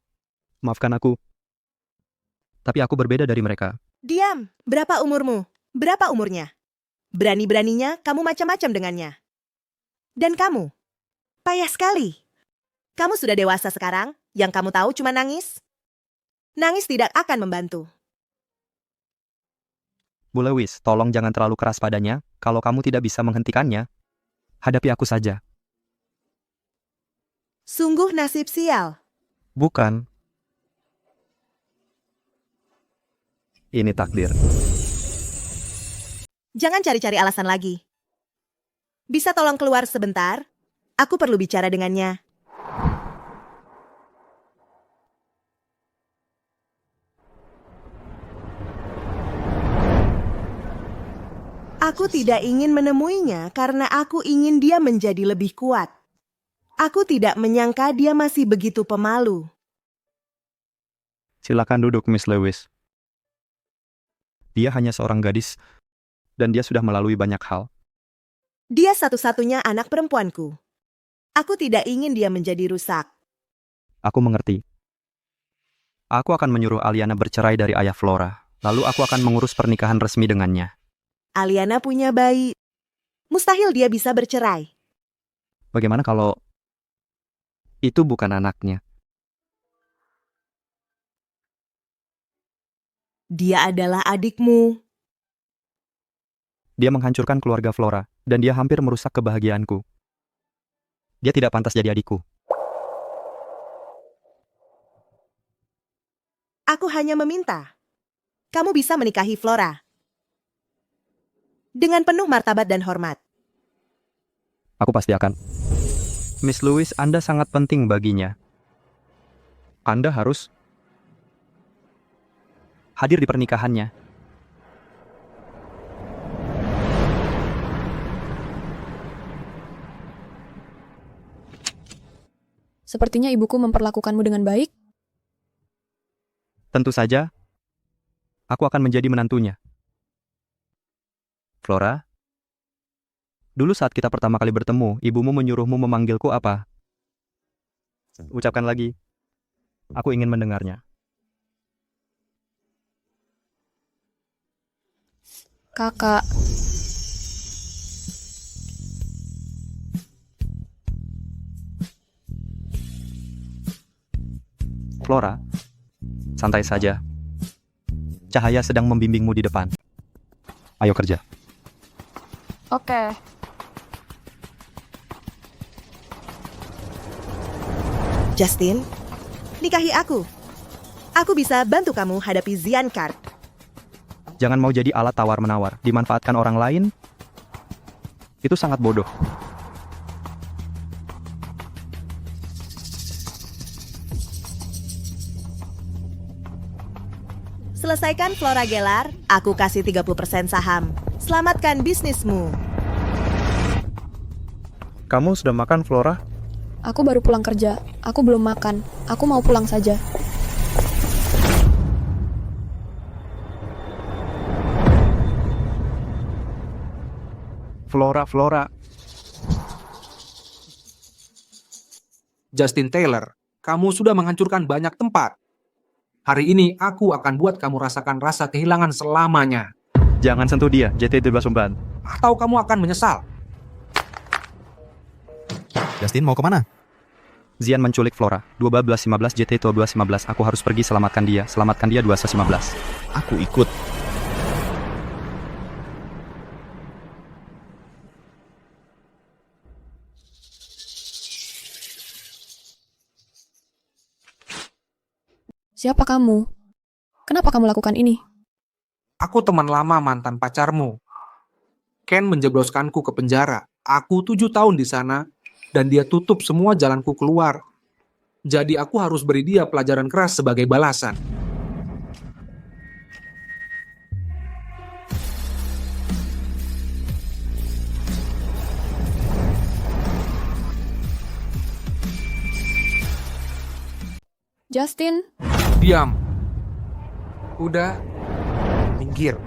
maafkan aku. Tapi aku berbeda dari mereka.
Diam, berapa umurmu? Berapa umurnya? Berani-beraninya kamu macam-macam dengannya. Dan kamu? Payah sekali. Kamu sudah dewasa sekarang, yang kamu tahu cuma nangis. Nangis tidak akan membantu.
Bu Lewis, tolong jangan terlalu keras padanya. Kalau kamu tidak bisa menghentikannya, hadapi aku saja.
Sungguh nasib sial.
Bukan. Ini takdir.
Jangan cari-cari alasan lagi. Bisa tolong keluar sebentar? Aku perlu bicara dengannya. Aku tidak ingin menemuinya karena aku ingin dia menjadi lebih kuat. Aku tidak menyangka dia masih begitu pemalu.
Silakan duduk, Miss Lewis. Dia hanya seorang gadis, dan dia sudah melalui banyak hal.
Dia satu-satunya anak perempuanku. Aku tidak ingin dia menjadi rusak.
Aku mengerti. Aku akan menyuruh Aliana bercerai dari ayah Flora, lalu aku akan mengurus pernikahan resmi dengannya.
Aliana punya bayi. Mustahil dia bisa bercerai.
Bagaimana kalau itu bukan anaknya?
Dia adalah adikmu.
Dia menghancurkan keluarga Flora, dan dia hampir merusak kebahagiaanku. Dia tidak pantas jadi adikku.
Aku hanya meminta. Kamu bisa menikahi Flora. Dengan penuh martabat dan hormat.
Aku pasti akan. Miss Lewis, Anda sangat penting baginya. Anda harus hadir di pernikahannya.
Sepertinya ibuku memperlakukanmu dengan baik.
Tentu saja, aku akan menjadi menantunya. Flora, dulu saat kita pertama kali bertemu, ibumu menyuruhmu memanggilku apa? Ucapkan lagi. Aku ingin mendengarnya.
Kakak.
Flora, santai saja. Cahaya sedang membimbingmu di depan. Ayo kerja.
Oke.
Justin, nikahi aku. Aku bisa bantu kamu hadapi Zian Card.
Jangan mau jadi alat tawar-menawar, dimanfaatkan orang lain. Itu sangat bodoh.
Selesaikan Flora Gellar, aku kasih 30% saham. Selamatkan bisnismu.
Kamu sudah makan, Flora?
Aku baru pulang kerja. Aku belum makan. Aku mau pulang saja.
Flora.
Justin Taylor, kamu sudah menghancurkan banyak tempat. Hari ini aku akan buat kamu rasakan rasa kehilangan selamanya.
Jangan sentuh dia, JT Sumban.
Atau kamu akan menyesal.
Justin mau kemana?
Zian menculik Flora. 12-15 JT 12-15. Aku harus pergi selamatkan dia. Selamatkan dia 12-15.
Aku ikut.
Siapa kamu? Kenapa kamu lakukan ini?
Aku teman lama mantan pacarmu. Ken menjebloskanku ke penjara. Aku 7 tahun di sana, dan dia tutup semua jalanku keluar. Jadi aku harus beri dia pelajaran keras sebagai balasan.
Justin,
Diam. Udah, minggir.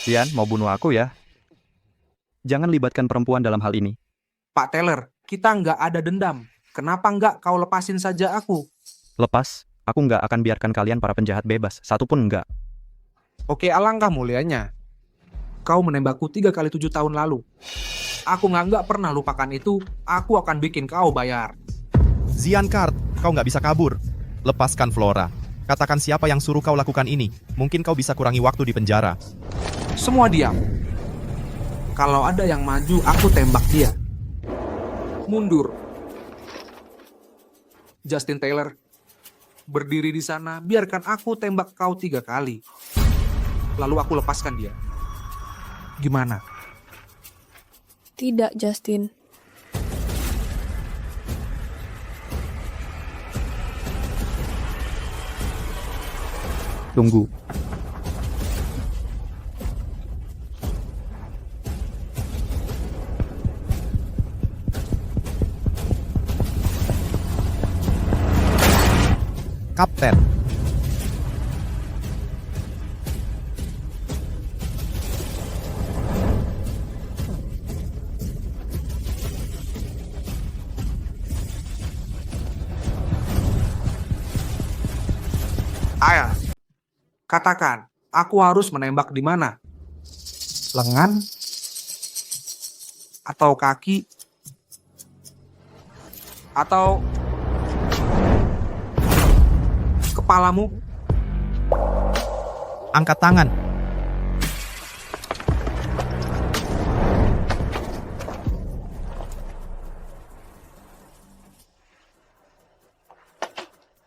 Cian, mau bunuh aku ya? Jangan libatkan perempuan dalam hal ini.
Pak Taylor, kita nggak ada dendam. Kenapa nggak kau lepasin saja aku?
Lepas, aku nggak akan biarkan kalian para penjahat bebas, satupun nggak.
Oke, alangkah mulianya. Kau menembakku 3 kali 7 tahun lalu. Aku nggak pernah lupakan itu. Aku akan bikin kau bayar.
Ziankart, kau nggak bisa kabur. Lepaskan Flora. Katakan siapa yang suruh kau lakukan ini. Mungkin kau bisa kurangi waktu di penjara.
Semua diam. Kalau ada yang maju, aku tembak dia. Mundur. Justin Taylor, berdiri di sana, biarkan aku tembak kau 3 kali. Lalu aku lepaskan dia. Gimana?
tidak Justin.
Tunggu.
Kapten,
Ayah, katakan, aku harus menembak di mana? Lengan? Atau kaki? Atau kepalamu?
angkat tangan.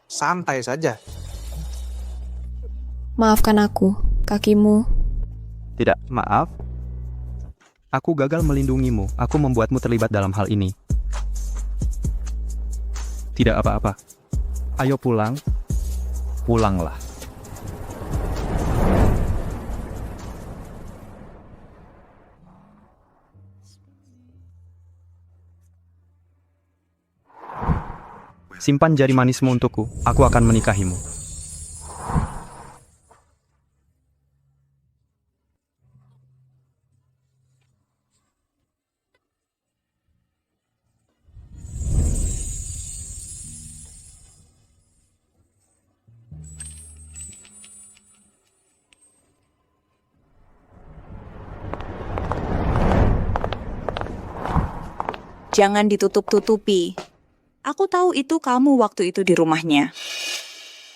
Santai saja.
Maafkan aku, kakimu.
Tidak, maaf. Aku gagal melindungimu. Aku membuatmu terlibat dalam hal ini. Tidak apa-apa. Ayo pulang. Pulanglah. Simpan jari manismu untukku. Aku akan menikahimu.
Jangan ditutup-tutupi. Aku tahu itu kamu waktu itu di rumahnya.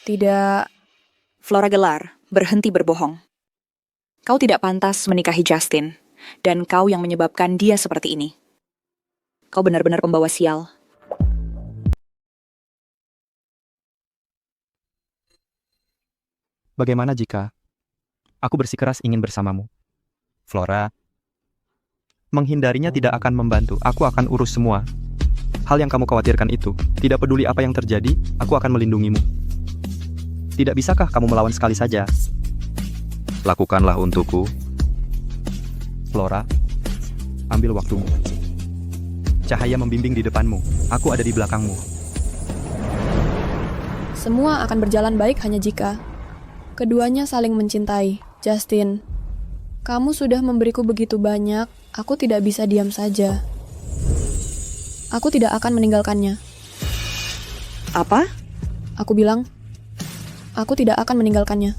Tidak,
Flora gelar, berhenti berbohong. Kau tidak pantas menikahi Justin, dan kau yang menyebabkan dia seperti ini. Kau benar-benar pembawa sial.
Bagaimana jika aku bersikeras ingin bersamamu? Flora, menghindarinya tidak akan membantu. Aku akan urus semua. Hal yang kamu khawatirkan itu, tidak peduli apa yang terjadi, aku akan melindungimu. Tidak bisakah kamu melawan sekali saja? Lakukanlah untukku. Flora, ambil waktumu. Cahaya membimbing di depanmu, aku ada di belakangmu.
semua akan berjalan baik hanya jika keduanya saling mencintai. Justin, kamu sudah memberiku begitu banyak, aku tidak bisa diam saja. Aku tidak akan meninggalkannya.
Apa?
Aku bilang, aku tidak akan meninggalkannya.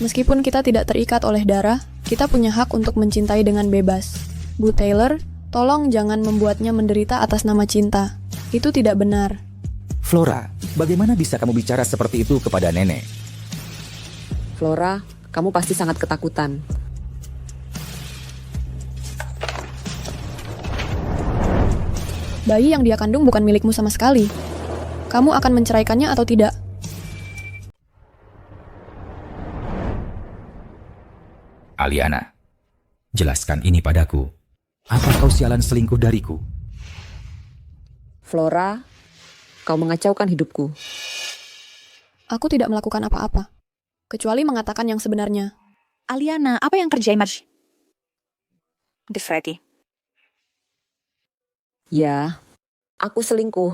Meskipun kita tidak terikat oleh darah, kita punya hak untuk mencintai dengan bebas. Bu Taylor, tolong jangan membuatnya menderita atas nama cinta. Itu tidak benar.
Flora, bagaimana bisa kamu bicara seperti itu kepada nenek?
Flora, kamu pasti sangat ketakutan.
Bayi yang dia kandung bukan milikmu sama sekali. Kamu akan menceraikannya atau tidak?
Aliana, jelaskan ini padaku. Apa kau sialan selingkuh dariku?
Flora, kau mengacaukan hidupku.
Aku tidak melakukan apa-apa, kecuali mengatakan yang sebenarnya.
Aliana, apa yang terjadi, Marge? De Freddy.
Ya, aku selingkuh.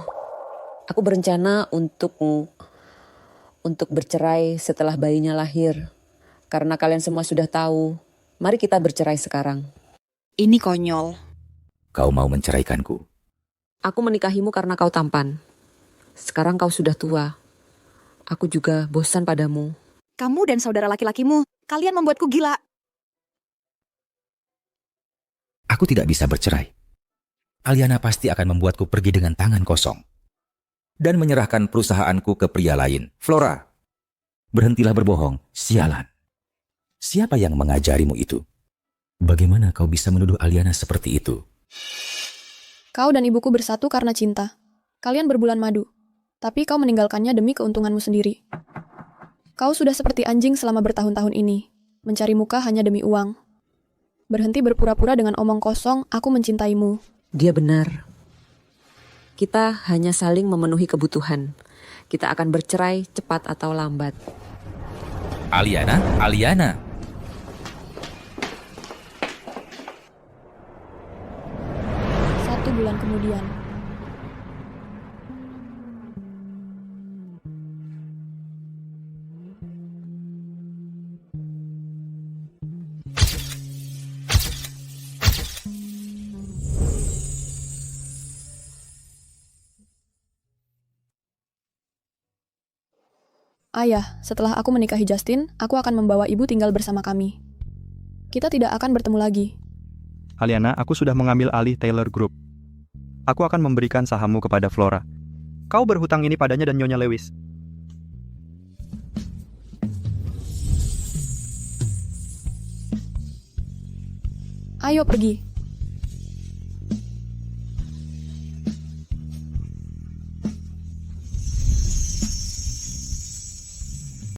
Aku berencana untuk bercerai setelah bayinya lahir. Karena kalian semua sudah tahu, mari kita bercerai sekarang.
Ini konyol.
Kau mau menceraikanku.
Aku menikahimu karena kau tampan. Sekarang kau sudah tua. Aku juga bosan padamu.
Kamu dan saudara laki-lakimu, kalian membuatku gila.
Aku tidak bisa bercerai. Aliana pasti akan membuatku pergi dengan tangan kosong. Dan menyerahkan perusahaanku ke pria lain. Flora, berhentilah berbohong. Sialan. Siapa yang mengajarimu itu? Bagaimana kau bisa menuduh Aliana seperti itu?
Kau dan ibuku bersatu karena cinta. Kalian berbulan madu. Tapi kau meninggalkannya demi keuntunganmu sendiri. Kau sudah seperti anjing selama bertahun-tahun ini. Mencari muka hanya demi uang. Berhenti berpura-pura dengan omong kosong, aku mencintaimu.
Dia benar. Kita hanya saling memenuhi kebutuhan. Kita akan bercerai cepat atau lambat.
Aliana, Aliana.
1 bulan kemudian. Ayah, setelah aku menikahi Justin, aku akan membawa ibu tinggal bersama kami. Kita tidak akan bertemu lagi.
Aliana, aku sudah mengambil alih Taylor Group. Aku akan memberikan sahammu kepada Flora. Kau berhutang ini padanya dan Nyonya Lewis.
Ayo pergi.